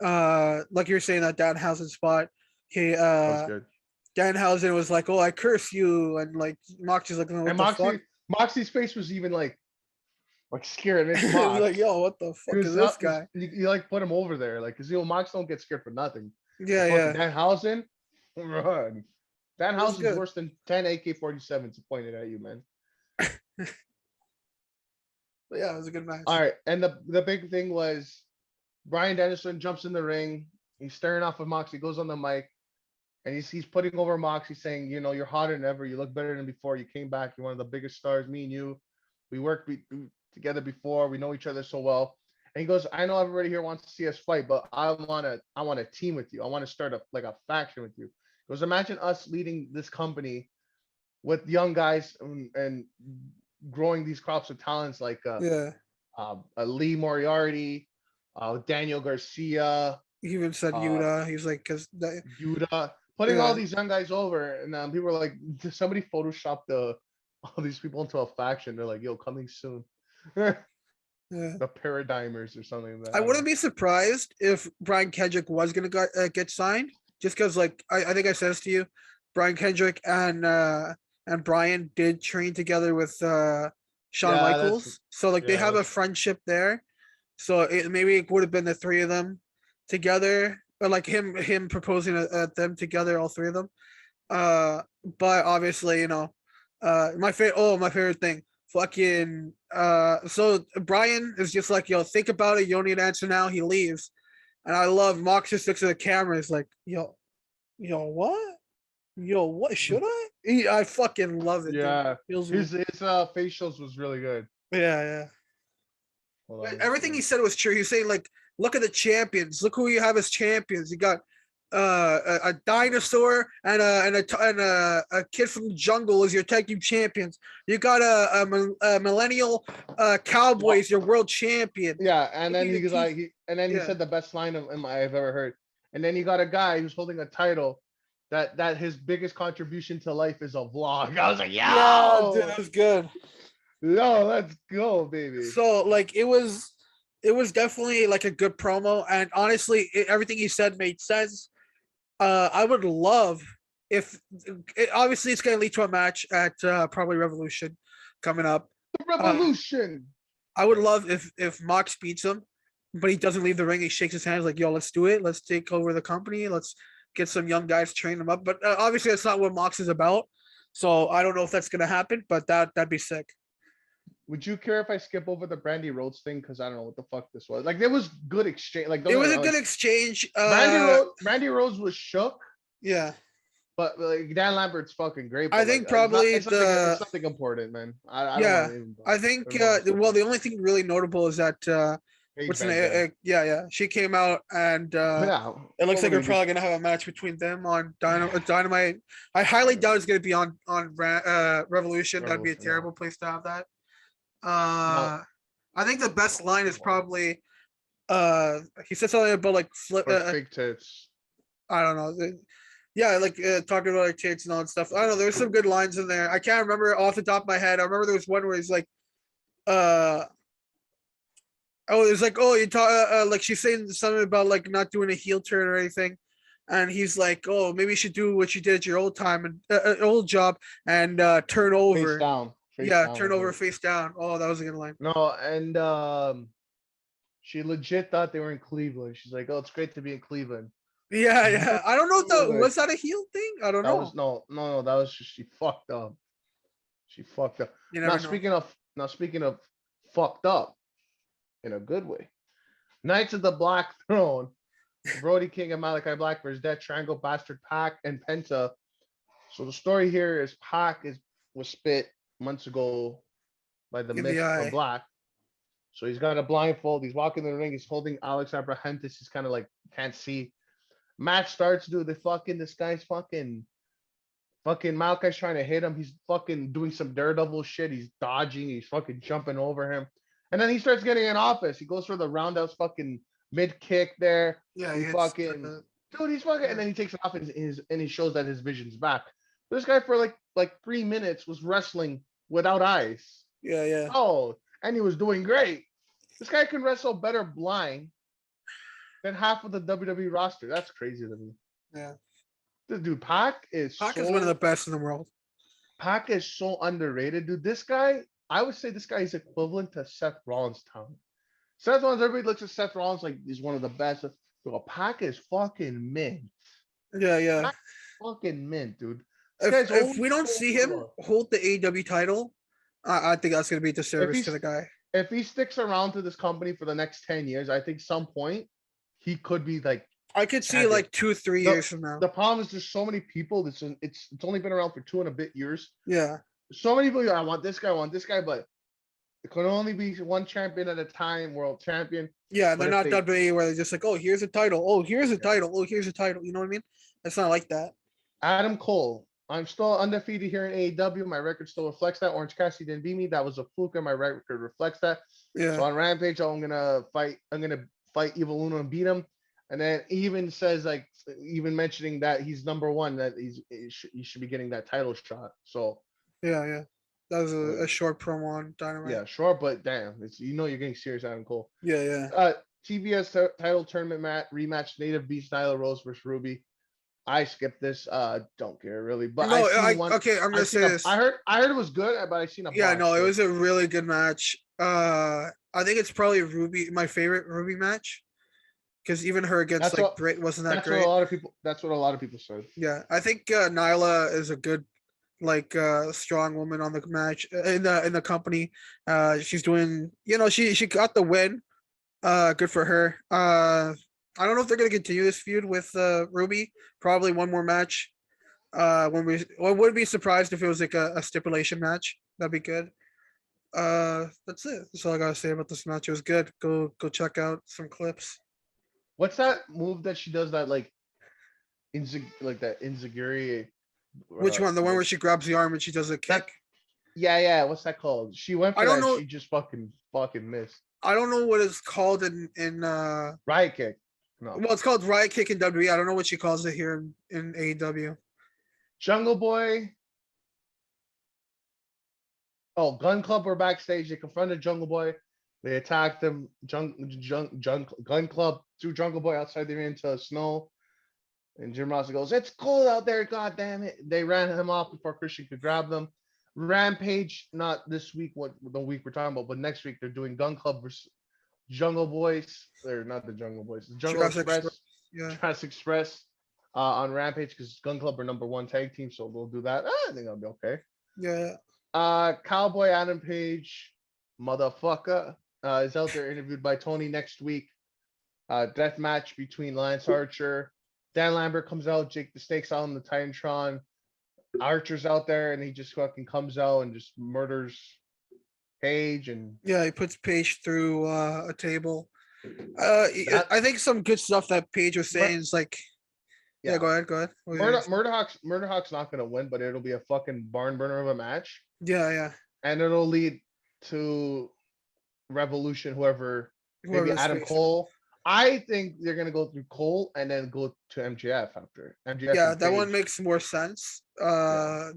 Like you were saying, that Danhausen spot. That was good. Danhausen was like, "Oh, I curse you," and like Moxley's like, "What And the fuck?" Moxley's face was even like scared. And it's He's Mox. like, "Yo, what the fuck is this guy?" You like put him over there, like, cause Mox don't get scared for nothing. Yeah, But yeah. fucking Danhausen, Run. That It was house is good. worse than 10 AK-47s pointed at you, man. But yeah, it was a good All match. right, and the big thing was Brian Dennison jumps in the ring. He's staring off of Moxie, goes on the mic, and he's putting over Moxie, saying, you're hotter than ever. You look better than before. You came back. You're one of the biggest stars. Me and you, we worked together before. We know each other so well. And he goes, I know everybody here wants to see us fight, but I want to team with you. I want to start a faction with you. He goes, imagine us leading this company with young guys and growing these crops of talents like Yeah. Lee Moriarty, Daniel Garcia, He even said uh, Yuta. He's like, because Yuta, putting all yeah, these young guys over, and people were like, "Did somebody Photoshop all these people into a faction?" They're like, "Yo, coming soon." The yeah. Paradimers or something like that. I I don't wouldn't know. be surprised if Brian Kendrick was gonna get signed, just because like I think I said this to you, Brian Kendrick and Brian did train together with Shawn Yeah, that's Michaels, so like they yeah, have a that's friendship there. So maybe it would have been the three of them together, or like him proposing at them together, all three of them. Uh, but obviously, my favorite thing, fucking so Brian is just like, yo, think about it, you don't need to answer now. He leaves. And I love Mox just looks at the camera, is like, what? Yo, what should I? I fucking love it, dude. yeah. Feels me. His facials was really good. Yeah, yeah. Hold on, let me Everything see. he said was true. He was saying like, look at the champions. Look who you have as champions. You got a dinosaur and a kid from the jungle as your tag team champions. You got a millennial cowboy Well, as your world champion. yeah, and Look at then your he's like, teeth. he Yeah, said the best line of him I've ever heard. And then you got a guy who's holding a title that his biggest contribution to life is a vlog. I was like, yeah, dude, yo, that was good. yo, let's go, baby. So like it was definitely like a good promo, and honestly, everything he said made sense. I would love if obviously it's going to lead to a match at probably Revolution coming up. The Uh, revolution. I would love if Mox beats him, but he doesn't leave the ring. He shakes his hands like, "Yo, let's do it. Let's take over the company. Let's get some young guys, train them up." But obviously, that's not what Mox is about. So I don't know if that's going to happen, but that'd be sick. Would you care if I skip over the Brandy Rhodes thing? Because I don't know what the fuck this was. Like, there was good exchange. Like, don't It get me was a wrong. good Like, exchange. Brandy Rhodes was shook, Yeah, but like Dan Lambert's fucking great. I But like, think probably it's the nothing important, man. I don't want yeah. to even I bother. I think don't want to well, the only thing really notable is that Paige what's the Van name? Zant. Yeah, yeah. She came out and Yeah, it looks what like were we're they just probably gonna have a match between them on Dynamite. I highly doubt it's gonna be on Revolution. That'd be a revolution now? terrible place to have that. No, I think the best line is probably he said something about like flip. or fake tits. I don't know. Yeah, like talking about like tits and all that stuff. I don't know. There's some good lines in there. I can't remember off the top of my head. I remember there was one where he's like, uh, oh, it's like, oh, you talk like she's saying something about like not doing a heel turn or anything, and he's like, oh, maybe you should do what you did at your old time and old job and turn Face over. down. Face Yeah, down turn was over, it. face down. Oh, that was a good line. No, and she legit thought they were in Cleveland. She's like, "Oh, it's great to be in Cleveland." Yeah, yeah. I don't know if that Like, was that a heel thing. I don't that was know. no. That was just she fucked up. She fucked up. You Now never know. speaking of fucked up in a good way. Knights of the Black Throne, Brody King and Malachi Black versus Death Triangle, Bastard Pac, and Penta. So the story here is was spit months ago by the In the myth of eye. Black. So he's got a blindfold. He's walking in the ring. He's holding Alex Abrahantes. He's kind of like can't see. Match starts, dude. This guy's fucking Malachi's trying to hit him. He's fucking doing some daredevil shit. He's dodging. He's fucking jumping over him. And then he starts getting in office. He goes for the roundhouse fucking mid kick there. Yeah, He it's fucking dude, he's fucking and then he takes it off and he shows that his vision's back. This guy for like 3 minutes was wrestling without eyes. yeah, yeah. Oh, and he was doing great. This guy can wrestle better blind than half of the WWE roster. That's crazy to me. Yeah. This dude, Pac is one of the best in the world. Pac is so underrated, dude. This guy, I would say this guy is equivalent to Seth Rollins' talent. Seth Rollins, everybody looks at Seth Rollins like he's one of the best. Bro, Pac is fucking mint. Yeah, yeah. fucking mint, dude. This guy's If only we don't see him 24. hold the AEW title, I think that's gonna be a If disservice to he's the guy. if he sticks around to this company for the next 10 years, I think some point he could be like I could see champion. like 2-3 The years from now. the problem is there's so many people. It's only been around for 2 and a bit years. Yeah, So many people, I want this guy, but it could only be one champion at a time, world champion. yeah, and But they're if not they, WWE where they're just like, oh, here's a title, oh, here's a title, oh, here's a title. You know what I mean? It's not like that. Adam Cole, I'm still undefeated here in AEW. My record still reflects that. Orange Cassidy didn't beat me. That was a fluke, and my record reflects that. So Yeah, on Rampage, I'm gonna fight Evil Uno and beat him. And then he even says like even mentioning that he's number one, that he should be getting that title shot. So yeah. That was I a mean, short promo on Dynamite. yeah, sure, but damn, it's you're getting serious, Adam Cole. Yeah. TBS title tournament rematch: Native Beast Nyla Rose versus Ruby. I skipped this. Don't care really, but I No, seen one. okay, I'm I gonna seen say a. this. I heard it was good, but I seen a Yeah, botch. no, it So was a really good match. I think it's probably my favorite Ruby match because even her against that's like what Britt wasn't that that's what a great. lot of people. That's what a lot of people said. Yeah, I think Nyla is a good like strong woman on the match in the company. She's doing, she got the win. Good for her. I don't know if they're gonna continue this feud with Ruby. Probably one more match. I wouldn't be surprised if it was like a stipulation match. That'd be good. That's it. That's all I gotta say about this match. It was good. Go check out some clips. What's that move that she does that like like that Inzaguri? Which one? The one where she grabs the arm and she does a That kick. yeah. What's that called? She went I for don't that. know. She just fucking missed. I don't know what it's called in Riot kick. No. well, it's called Riot Kick in WWE. I don't know what she calls it here in AEW. Jungle Boy. Oh, Gun Club were backstage. They confronted Jungle Boy. They attacked him. Gun Club threw Jungle Boy outside the ring into snow. And Jim Ross goes, "It's cold out there, god damn it." They ran him off before Christian could grab them. Rampage, not this week, what the week we're talking about, but next week they're doing Gun Club versus Jungle Boys. They're not the Jungle Boys, the Jungle Jurassic Express. Express, Yeah. Jurassic Express on Rampage because Gun Club are number one tag team, so they'll do that. I think that'll be okay. Yeah. Cowboy Adam Page, motherfucker, is out there interviewed by Tony next week. Death match between Lance Archer. Dan Lambert comes out, Jake the Snake's out on the Titantron. Archer's out there and he just fucking comes out and just murders Page and Yeah, he puts Paige through a table. that I think some good stuff that Paige was saying is like, yeah, go ahead. What were you saying? Murderhawk's not gonna win, but it'll be a fucking barn burner of a match. Yeah. And it'll lead to Revolution, maybe Whoever's Adam facing. Cole. I think they're gonna go through Cole and then go to MJF after. MJF Yeah, and that one Page. makes more sense.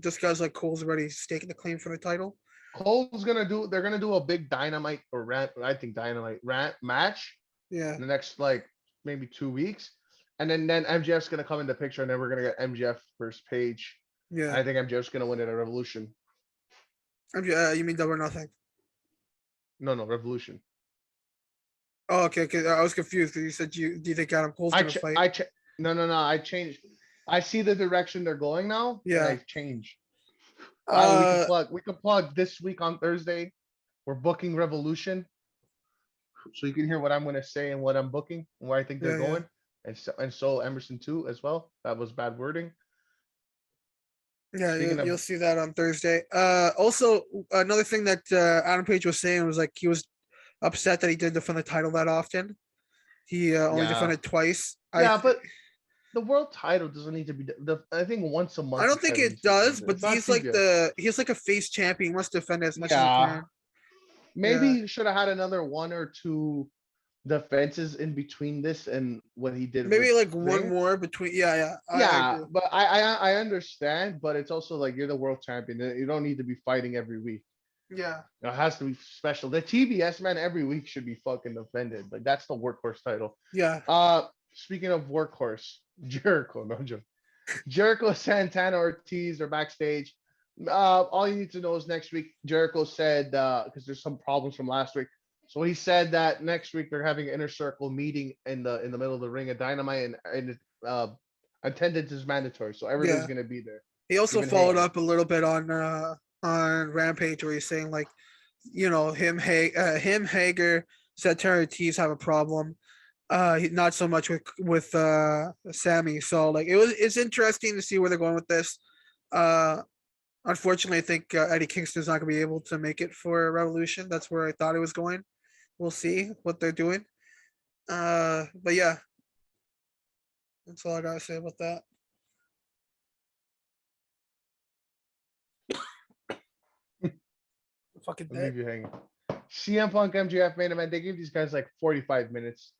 Just because like Cole's already staking the claim for the title. They're gonna do a big dynamite or rant, I think dynamite rant match Yeah. in the next like maybe 2 weeks. And then MJF's gonna come in the picture and then we're gonna get MJF versus Page. Yeah. I think MJF's gonna win it at Revolution. You mean Double or Nothing? No, Revolution. Oh, okay. I was confused because you said do you think Adam Cole's gonna fight? No. I changed. I see the direction they're going now. Yeah. And I changed. We can plug this week on Thursday. We're booking Revolution, so you can hear what I'm going to say and what I'm booking and where I think they're going, and so Emerson too as well. That was bad wording. Yeah, you'll see that on Thursday. Also, another thing that Adam Page was saying was like he was upset that he didn't defend the title that often. He only defended twice. But the world title doesn't need to be. I think once a month. I don't think it does, but he's like he's like a face champion. He must defend as much as he can. Maybe he should have had another 1 or 2 defenses in between this and what he did. Maybe like one more between. Yeah. But I understand, but it's also like you're the world champion. You don't need to be fighting every week. Yeah. It has to be special. The TBS man every week should be fucking defended. Like that's the workhorse title. Yeah. Speaking of workhorse, Jericho, no joke. Jericho, Santana, Ortiz are backstage. All you need to know is next week, Jericho said, because there's some problems from last week. So he said that next week they're having an inner circle meeting in the middle of the ring at Dynamite, and attendance is mandatory, so everybody's Yeah. gonna be there. He also Even followed Hager. up a little bit on Rampage where he's saying like, him Hager, Santana Ortiz have a problem. Not so much with Sammy. So like it's interesting to see where they're going with this. Unfortunately, I think Eddie Kingston's not gonna be able to make it for Revolution. That's where I thought it was going. We'll see what they're doing. But yeah, that's all I gotta say about that. Fucking I'll dead. leave you hanging. CM Punk MJF main event. They gave these guys like 45 minutes.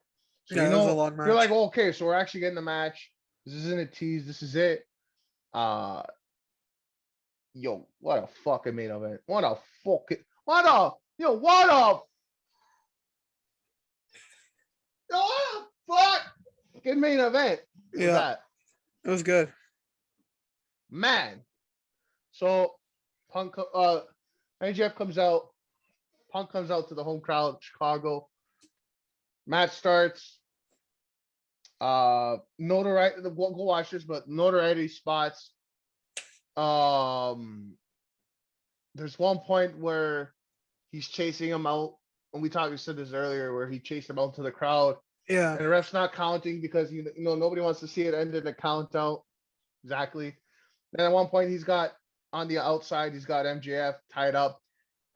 So Yeah, you it was a know, long you're like, match. well, okay, so we're actually getting the match. This isn't a tease. This is it. Uh, yo, what a fucking main event. What a what a fucking main event was Yeah, that, it was good. man. So Punk, MJF comes out. Punk comes out to the home crowd, Chicago. Match starts. Notoriety. Go watch this, but notoriety spots. There's one point where he's chasing him out, and we said this earlier, where he chased him out to the crowd, Yeah, and the ref's not counting because nobody wants to see it end in a count out. Exactly. Then at one point he's got on the outside, he's got MJF tied up.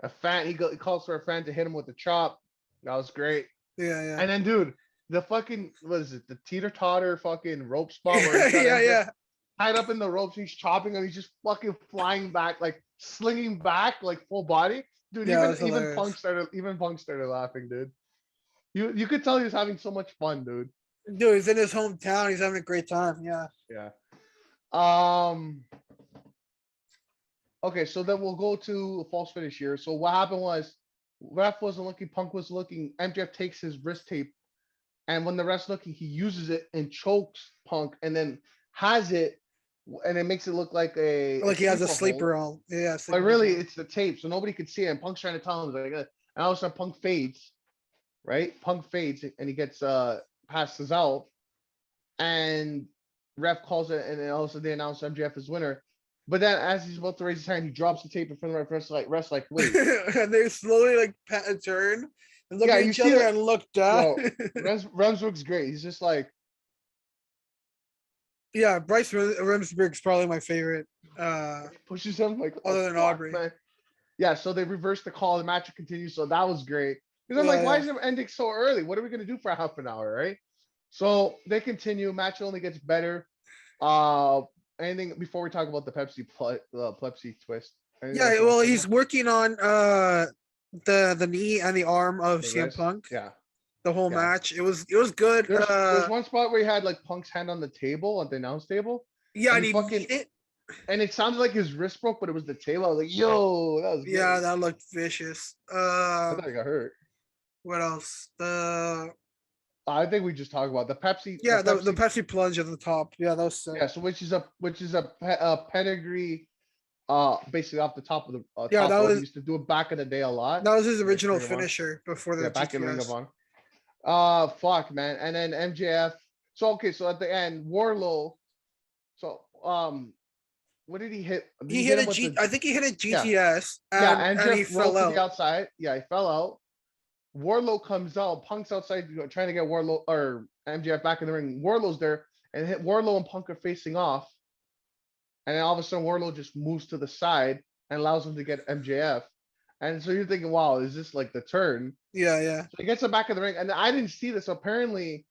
A fan, he calls for a fan to hit him with the chop. That was great. yeah, And then, dude, the fucking what is it? The teeter totter fucking rope spot where yeah, he's got yeah, MJF yeah. tied up in the ropes. He's chopping him. He's just fucking flying back, like slinging back, like full body. Dude, Yeah, it even was even hilarious. Punk started laughing, dude. You could tell he was having so much fun, dude. Dude, he's in his hometown. He's having a great time. Yeah. Yeah. Um. Okay, so then we'll go to a false finish here. So what happened was, ref wasn't looking, Punk was looking. MJF takes his wrist tape, and when the ref's looking, he uses it and chokes Punk, and then has it, and it makes it look like a Like he has a sleeper hold. sleeper on. Yeah, But sleeper really, hold. it's the tape, so nobody could see it. And Punk's trying to tell him, like, and all of a sudden, Punk fades, right? Punk fades, and he gets passes out, and ref calls it, and then all of a sudden they announce MJF as winner. But then, as he's about to raise his hand, he drops the tape in front of the ref. Like, wait. And they slowly like turn and look Yeah, at you each see other that. and look down. Yo, Remsburg's great. He's just like, Yeah, Bryce Remsburg's probably my favorite. pushes him like, Other than Aubrey. man. Yeah, so they reversed the call. The match continues. So that was great. Because I'm Yeah, like, why yeah. is it ending so early? What are we gonna do for half an hour, right? So they continue. Match only gets better. Anything before we talk about the Pepsi twist? Anything else Yeah, you wanna well, talk he's about? working on the knee and the arm of The CM rest? Punk. Yeah, The whole yeah. match. It was good. There's one spot where he had like Punk's hand on the table at the announce table, Yeah, and and he he fucking kneed it. and it sounded like his wrist broke, but it was the table. I was like, yo, that was Yeah, great. that looked vicious. I thought he got hurt. What else? I think we just talked about the Pepsi. Yeah, the Pepsi plunge at the top. Yeah, that was sick. Yeah, so which is a pedigree. Basically off the top of the Yeah, top that rope. He was used to do it back in the day a lot. that was his In, like, original Ring of Honor. finisher before the Yeah, back in Ring of GTS. Honor. Fuck, man. And then MJF. So okay, so at the end, Warlow. So what did he hit? Did He hit hit him a with G. the I think he hit a yeah. GTS, Yeah, and he MJF fell rolled to the out. outside. Yeah, he fell out. Warlow comes out. Punk's outside trying to get Warlow or MJF back in the ring. Warlow's there, and hit Warlow and Punk are facing off. And then all of a sudden, Warlow just moves to the side and allows him to get MJF. And so you're thinking, wow, is this like the turn? Yeah, yeah, So he gets him back in the ring, and I didn't see this. Apparently,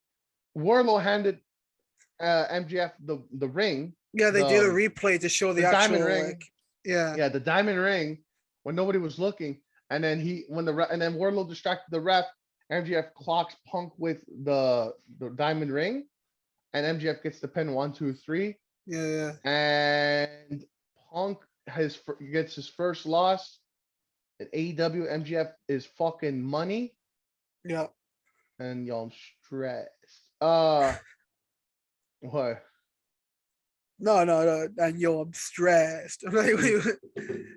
Warlow handed MJF the ring, yeah. They did a replay to show the diamond actual ring. like. Yeah, Yeah, the diamond ring when nobody was looking, and then and then Warlow distracted the ref. MJF clocks Punk with the diamond ring, and MJF gets the pin 1, 2, 3. yeah. And Punk gets his first loss at AEW. MJF is fucking money, Yeah. and y'all, I'm stressed. What? No. And yo, I'm stressed.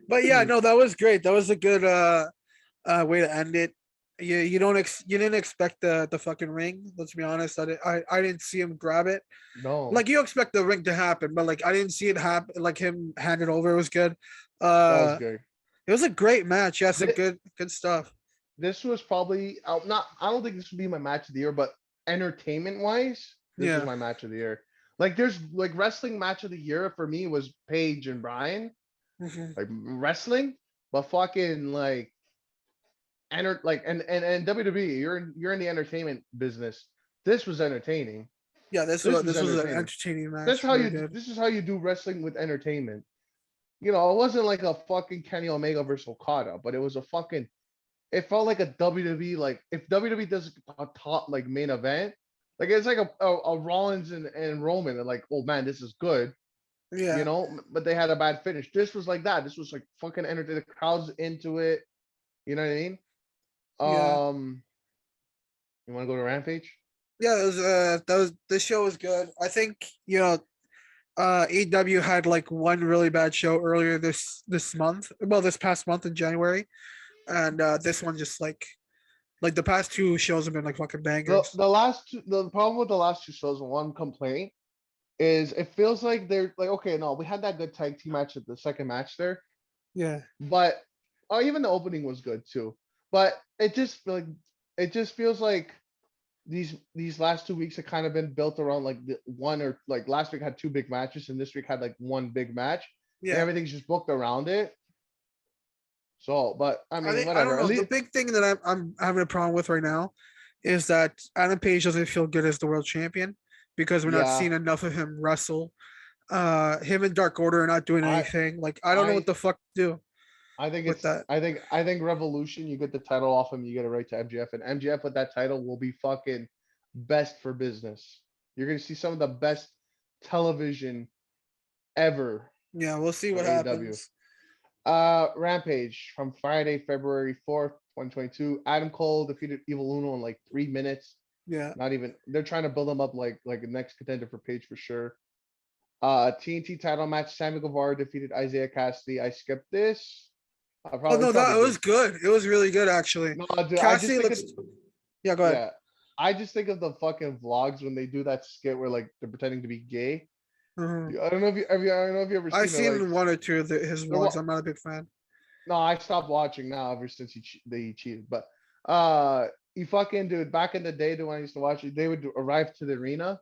But yeah, no, that was great. That was a good way to end it. Yeah, you didn't expect the fucking ring. Let's be honest. I didn't see him grab it. No, Like you expect the ring to happen, but like I didn't see it happen. Like him hand it over, it was good. that was Uh, good. it was a great match. Yeah, some Thi- good stuff. This was probably not. I don't think this would be my match of the year, but entertainment wise, this was Yeah. my match of the year. Like, there's like wrestling match of the year for me was Paige and Brian, Mhm. like wrestling, but fucking like and WWE, you're in the entertainment business. This was entertaining. Yeah, This was this was an entertaining. entertaining That's match. how Very you good. this is how you do wrestling with entertainment. It wasn't like a fucking Kenny Omega versus Okada, but it was a fucking it felt like a WWE, like if WWE does a top like main event, like it's like a Rollins and Roman, and like, oh man, this is good, Yeah, but they had a bad finish. This was like that. This was like fucking entertaining. The crowd's into it. You know what I mean? yeah, You want to go to Rampage? yeah. It was that was this show was good. I think AEW had like one really bad show earlier this month. Well, this past month in January, and this one just like the past two shows have been like fucking The bangers. the last two, the problem with the last two shows, one complaint is it feels like they're like, okay, no, we had that good tag team match at the second match there, Yeah, but even the opening was good too. But it just feels like these last 2 weeks have kind of been built around like the one, or like last week had two big matches and this week had like one big match, and yeah. everything's just booked around it. So, but I I mean, think I don't whatever. At know. The least, big thing that I'm having a problem with right now is that Adam Page doesn't feel good as the world champion because we're not yeah, seeing enough of him wrestle. Him and Dark Order are not doing I anything. Like I don't know what I the fuck to do I think with it's that. I think Revolution, you get the title off him, you get it right to MGF, and MGF with that title will be fucking best for business. You're gonna see some of the best television ever Yeah, we'll see with what AEW. happens. Rampage from Friday, February 4th, 2022. Adam Cole defeated Evil Uno in like 3 minutes. Yeah. Not even they're trying to build him up like a next contender for Page for sure. TNT title match, Sammy Guevara defeated Isaiah Cassidy. I skipped this. I Oh probably no, that probably it was did. good. It was really good actually. No, dude, I just Cassie think looks. of Yeah, go ahead. yeah. I just think of the fucking vlogs when they do that skit where like they're pretending to be gay. Mhm. I don't know if I don't know if you ever I've seen it. Like seen one or two of his they're vlogs. I'm not a big fan. no, I stopped watching now ever since they cheated. But you fucking dude, back in the day, when I used to watch it, they would arrive to the arena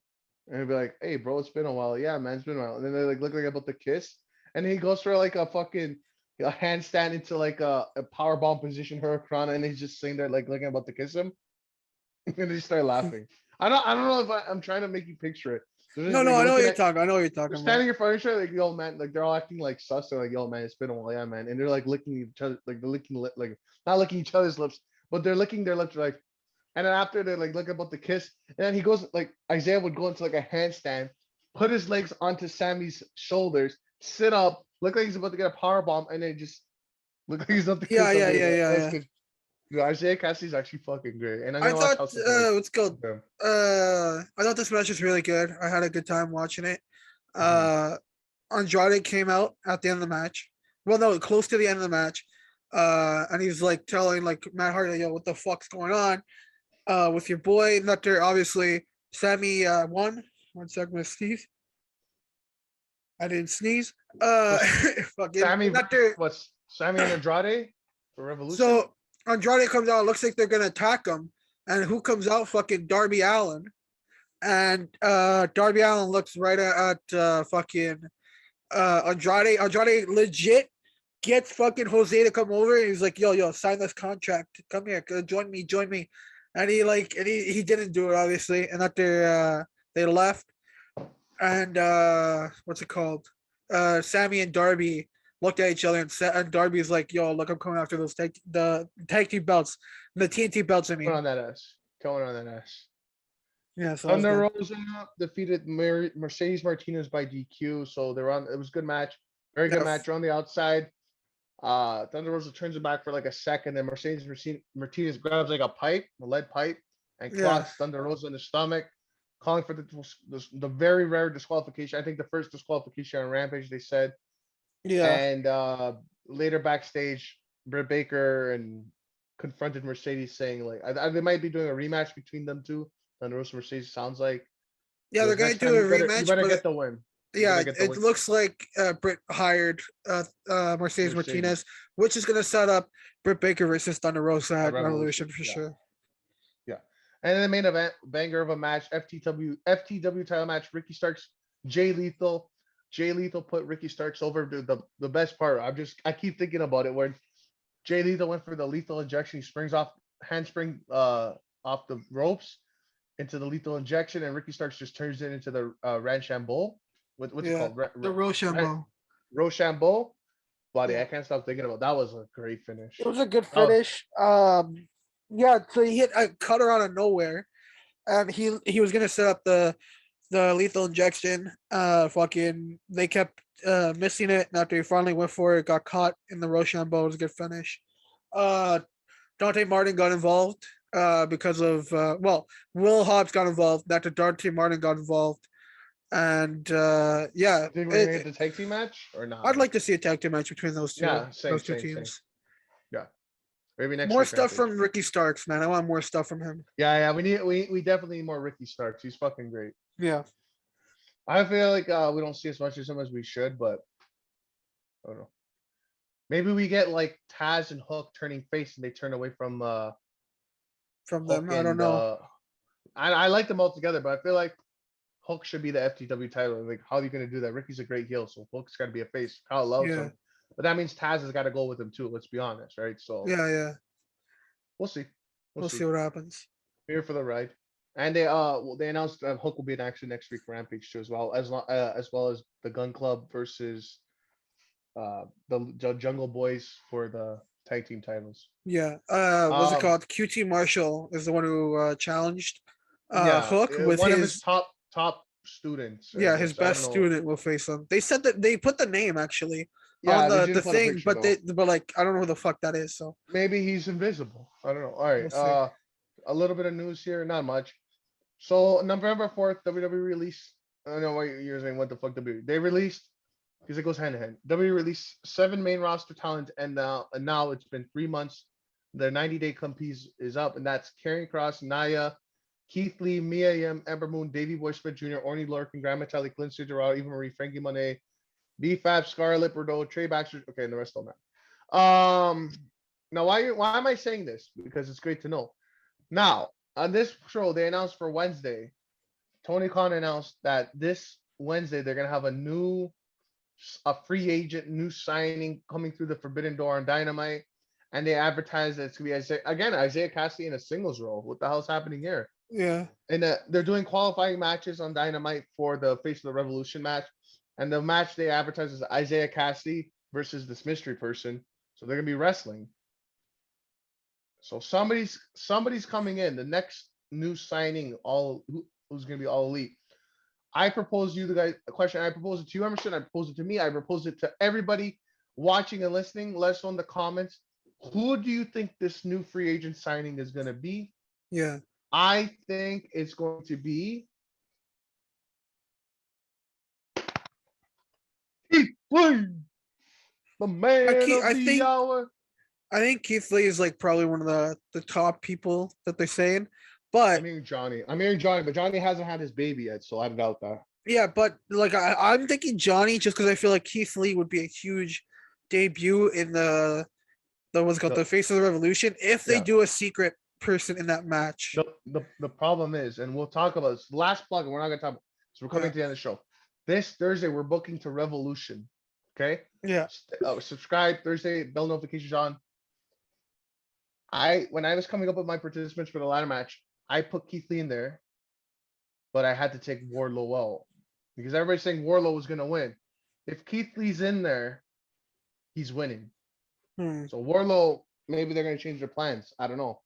and they'd be like, "Hey, bro, it's been a while." Yeah, man, it's been a while. And then they like look like about to kiss, and then he goes for like a fucking a handstand into like a power bomb position, Hurricane, and he's just sitting there like looking about to kiss him, and they start laughing. I don't know if I'm trying to make you picture it. They're just No, no, like I know what looking you're at talking. I know what you're they're talking about. standing in front of each other, like, yo, man, like they're all acting like sus. They're like, yo, man, it's been a while, yeah, man. And they're like licking each other, like they're licking like not licking each other's lips, but they're licking their lips, like. And then after they're like looking about the kiss, and then he goes like Isaiah would go into like a handstand, put his legs onto Sammy's shoulders, sit up, look like he's about to get a power bomb, and then just look like he's about to Yeah, kiss yeah, somebody. yeah, yeah, That's yeah. good. Dude, Isaiah Cassidy's actually fucking great, and I'm I gonna watch thought House of Black. what's called Okay. I thought this match was really good. I had a good time watching it. Mhm. Uh Andrade came out at the end of the match. Well, no, close to the end of the match. And he's like telling like Matt Hardy, yo, what the fuck's going on? With your boy Nutter, obviously Sammy won. 1 second, sneeze. I didn't sneeze. So Fucking Sammy versus Nutter. what's Sammy and Andrade for Revolution? So Andrade comes out, looks like they're gonna attack him. And who comes out? Fucking Darby Allen. And Darby Allen looks right at fucking Andrade. Andrade legit gets fucking Jose to come over. And he's like, yo, sign this contract. Come here, join me. And he didn't do it obviously. And after they left, and what's it called? Sammy and Darby looked at each other, and Darby's like, "Yo, look, I'm coming after the tag team belts, the TNT belts. I Coming mean, on that ass. Coming on that ass. yeah, so that was Thunder good. Rosa defeated Mercedes Martinez by DQ. So they're on. It was a good match. Very good Yeah, match. They're on the outside. Thunder Rosa turns it back for like a second. Then Martinez grabs like a pipe, a lead pipe, and yeah, clocks Thunder Rosa in the stomach, calling for the very rare disqualification. I think the first disqualification on Rampage, they said. yeah, And later backstage, Britt Baker and confronted Mercedes saying like they might be doing a rematch between them two. Thunder Rosa Mercedes sounds like. Yeah, So they're gonna next do time a you rematch, better but get the win. You yeah, better get the it win. looks like Britt hired Mercedes Mercedes Martinez, which is gonna set up Britt Baker versus Thunder Rosa at at Revolution. Revolution for Yeah. sure. Yeah. And then the main event, banger of a match, FTW title match, Ricky Starks, Jay Lethal. Jay Lethal put Ricky Starks over. The best part, I keep thinking about it when Jay Lethal went for the lethal injection. He springs off handspring off the ropes into the lethal injection, and Ricky Starks just turns it into the Rochambeau. What's it Yeah, called? the Rochambeau. Rochambeau. Buddy, Yeah, I can't stop thinking about that. Was a great finish. it was a good Oh, finish. Yeah, so he hit a cutter out of nowhere, and he was gonna set up the lethal injection. Fucking, they kept missing it, and after he finally went for it, got caught in the Rochambeau. It was a good finish. Uh, Dante Martin got involved because of Will Hobbs got involved. Dr. Dante Martin got involved, and yeah, you think we're gonna get the tag team match or not? I'd like to see a tag team match between Yeah, those same, two same, same. teams. Yeah, maybe next More week stuff Rampage. from Ricky Starks, man. I want more stuff from him. Yeah, we definitely need more Ricky Starks. He's fucking great. Yeah, I feel like we don't see as much of him as we should, but I don't know. Maybe we get like Taz and Hook turning face and they turn away from from them. Hook I don't and know. I like them all together, but I feel like Hook should be the FTW title. Like, how are you gonna do that? Ricky's a great heel, so Hook's gotta be a face. Kyle loves Yeah, him. But that means Taz has gotta go with him too, let's be honest, right? So yeah. we'll see. We'll We'll see. see what happens. Here for the ride. And they announced that Hook will be in action next week for Rampage too, as well as the Gun Club versus the Jungle Boys for the tag team titles. Yeah. What's it Um, called? QT Marshall is the one who challenged yeah, Hook with one of his his top students, I yeah, his guess. I don't best know. student will face him. They said that they put the name actually on Yeah, they the didn't put a thing, picture but though. like I don't know who the fuck that is, so Maybe he's invisible. I don't know. All right. we'll see. A little bit of news here, not much. So November 4th, WWE released. I don't know why you're saying what the fuck WWE. They released because it goes hand in hand. WWE released 7 main roster talent, and now it's been 3 months. The 90-day compete is up, and that's Karrion Kross, Naya, Keith Lee, Mia Yim, Ember Moon, Davey Boy Smith Jr., Orny Lorcan, Grand Metalik, Lindsay Dorado, Eva Marie, Frankie Monet, B-Fab, Scarlett Bordeaux, Trey Baxter. Okay, and the rest don't matter. Now why am I saying this? Because it's great to know. Now, on this show, they announced for Wednesday, Tony Khan announced that this Wednesday they're gonna have a free agent, new signing coming through the Forbidden Door on Dynamite, and they advertised that it's gonna be Isaiah Cassidy in a singles role. What the hell's happening here? Yeah. And they're doing qualifying matches on Dynamite for the Face of the Revolution match, and the match they advertise is Isaiah Cassidy versus this mystery person. So they're gonna be wrestling. So somebody's coming in. The next new signing, who's gonna be all elite. I propose you the guys a question. I propose it to you, Emerson. I propose it to me. I propose it to everybody watching and listening. Let us know in the comments. Who do you think this new free agent signing is gonna be? Yeah. I think it's going to be Keith Lee, the man of I the think hour. I think Keith Lee is like probably one of the top people that they're saying. But I'm hearing Johnny, but Johnny hasn't had his baby yet, so I doubt that. yeah, but like I'm thinking Johnny just because I feel like Keith Lee would be a huge debut in the what's it called, The, the Face of the Revolution if they yeah. do a secret person in that match. The problem is, and we'll talk about this last plug, and we're not gonna talk about so we're coming Yeah. to the end of the show. This Thursday, we're booking to Revolution. Okay. Yeah. Subscribe Thursday, bell notifications on. When I was coming up with my participants for the ladder match, I put Keith Lee in there, but I had to take Wardlow out because everybody's saying Wardlow was gonna win. If Keith Lee's in there, he's winning. So Wardlow, maybe they're gonna change their plans. I don't know.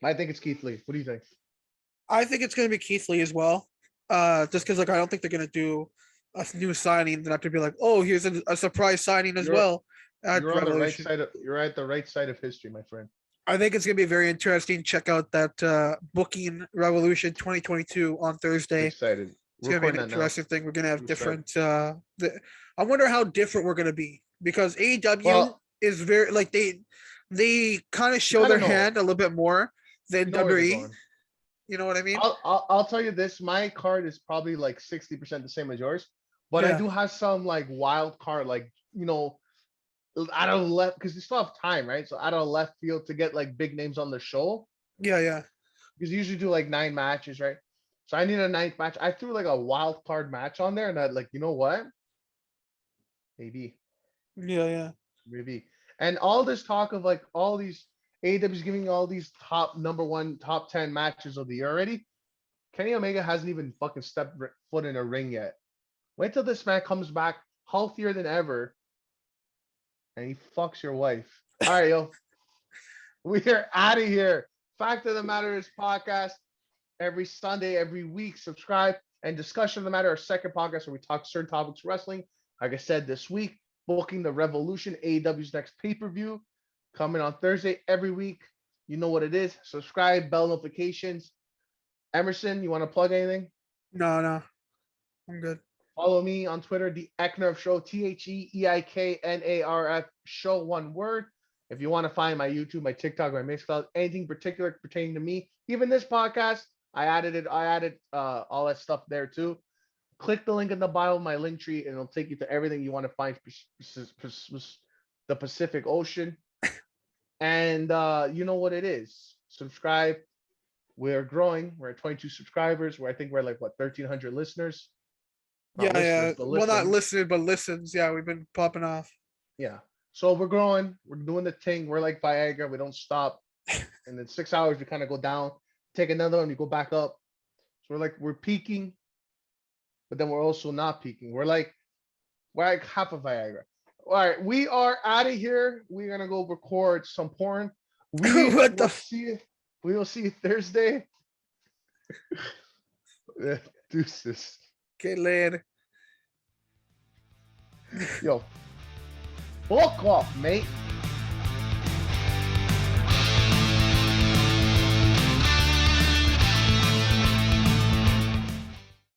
I think it's Keith Lee. What do you think? I think it's gonna be Keith Lee as well. Just because like I don't think they're gonna do a new signing. Then have to be like, oh, here's a surprise signing as well at You're on the right Revolution. side of you're at the right side of history, my friend. I think it's gonna be very interesting. Check out that booking Revolution 2022 on Thursday. Excited. It's gonna be an interesting thing. We're gonna have different. I wonder how different we're gonna be because AEW is very like they kind of show kinda their know. hand a little bit more than You know where they're WWE. going. You know what I mean? I'll tell you this. My card is probably like 60% the same as yours, but I Yeah, do have some like wild card, like out of left because you still have time, right? So out of left field to get like big names on the show yeah. because you usually do like 9 matches, right? So I need a ninth match. I threw like a wild card match on there, and I like, you know what? Maybe, Yeah. maybe. And all this talk of like all these AEW's giving you all these top number one, top 10 matches of the year already. Kenny Omega hasn't even fucking stepped foot in a ring yet. Wait till this man comes back healthier than ever, and he fucks your wife. All right, yo, we are out of here. Fact of the matter is podcast every Sunday, every week. Subscribe and discussion of the matter. Our second podcast where we talk certain topics wrestling. Like I said, this week booking the Revolution, AEW's next pay-per-view, coming on Thursday every week. You know what it is. Subscribe, bell notifications. Emerson, you want to plug anything? No, I'm good. Follow me on Twitter, the EIKNARF Show, TheEIKNARF Show, one word. If you want to find my YouTube, my TikTok, my Mixcloud, anything particular pertaining to me, even this podcast, I added all that stuff there too. Click the link in the bio of my link tree, and it'll take you to everything you want to find the Pacific Ocean. And you know what it is. Subscribe. We're growing. We're at 22 subscribers. I think we're like 1,300 listeners. Not listeners, but Well, not listens. listeners, but listens. Yeah, we've been popping off. Yeah. So we're growing. We're doing the thing. We're like Viagra. We don't stop. And in 6 hours, we kind of go down. Take another one. We go back up. So we're peaking, but then we're also not peaking. We're like half of Viagra. All right, we are out of here. We're gonna go record some porn. We What will the see you. We will see you Thursday. Deuces. Okay, later. Yo, fuck off, mate.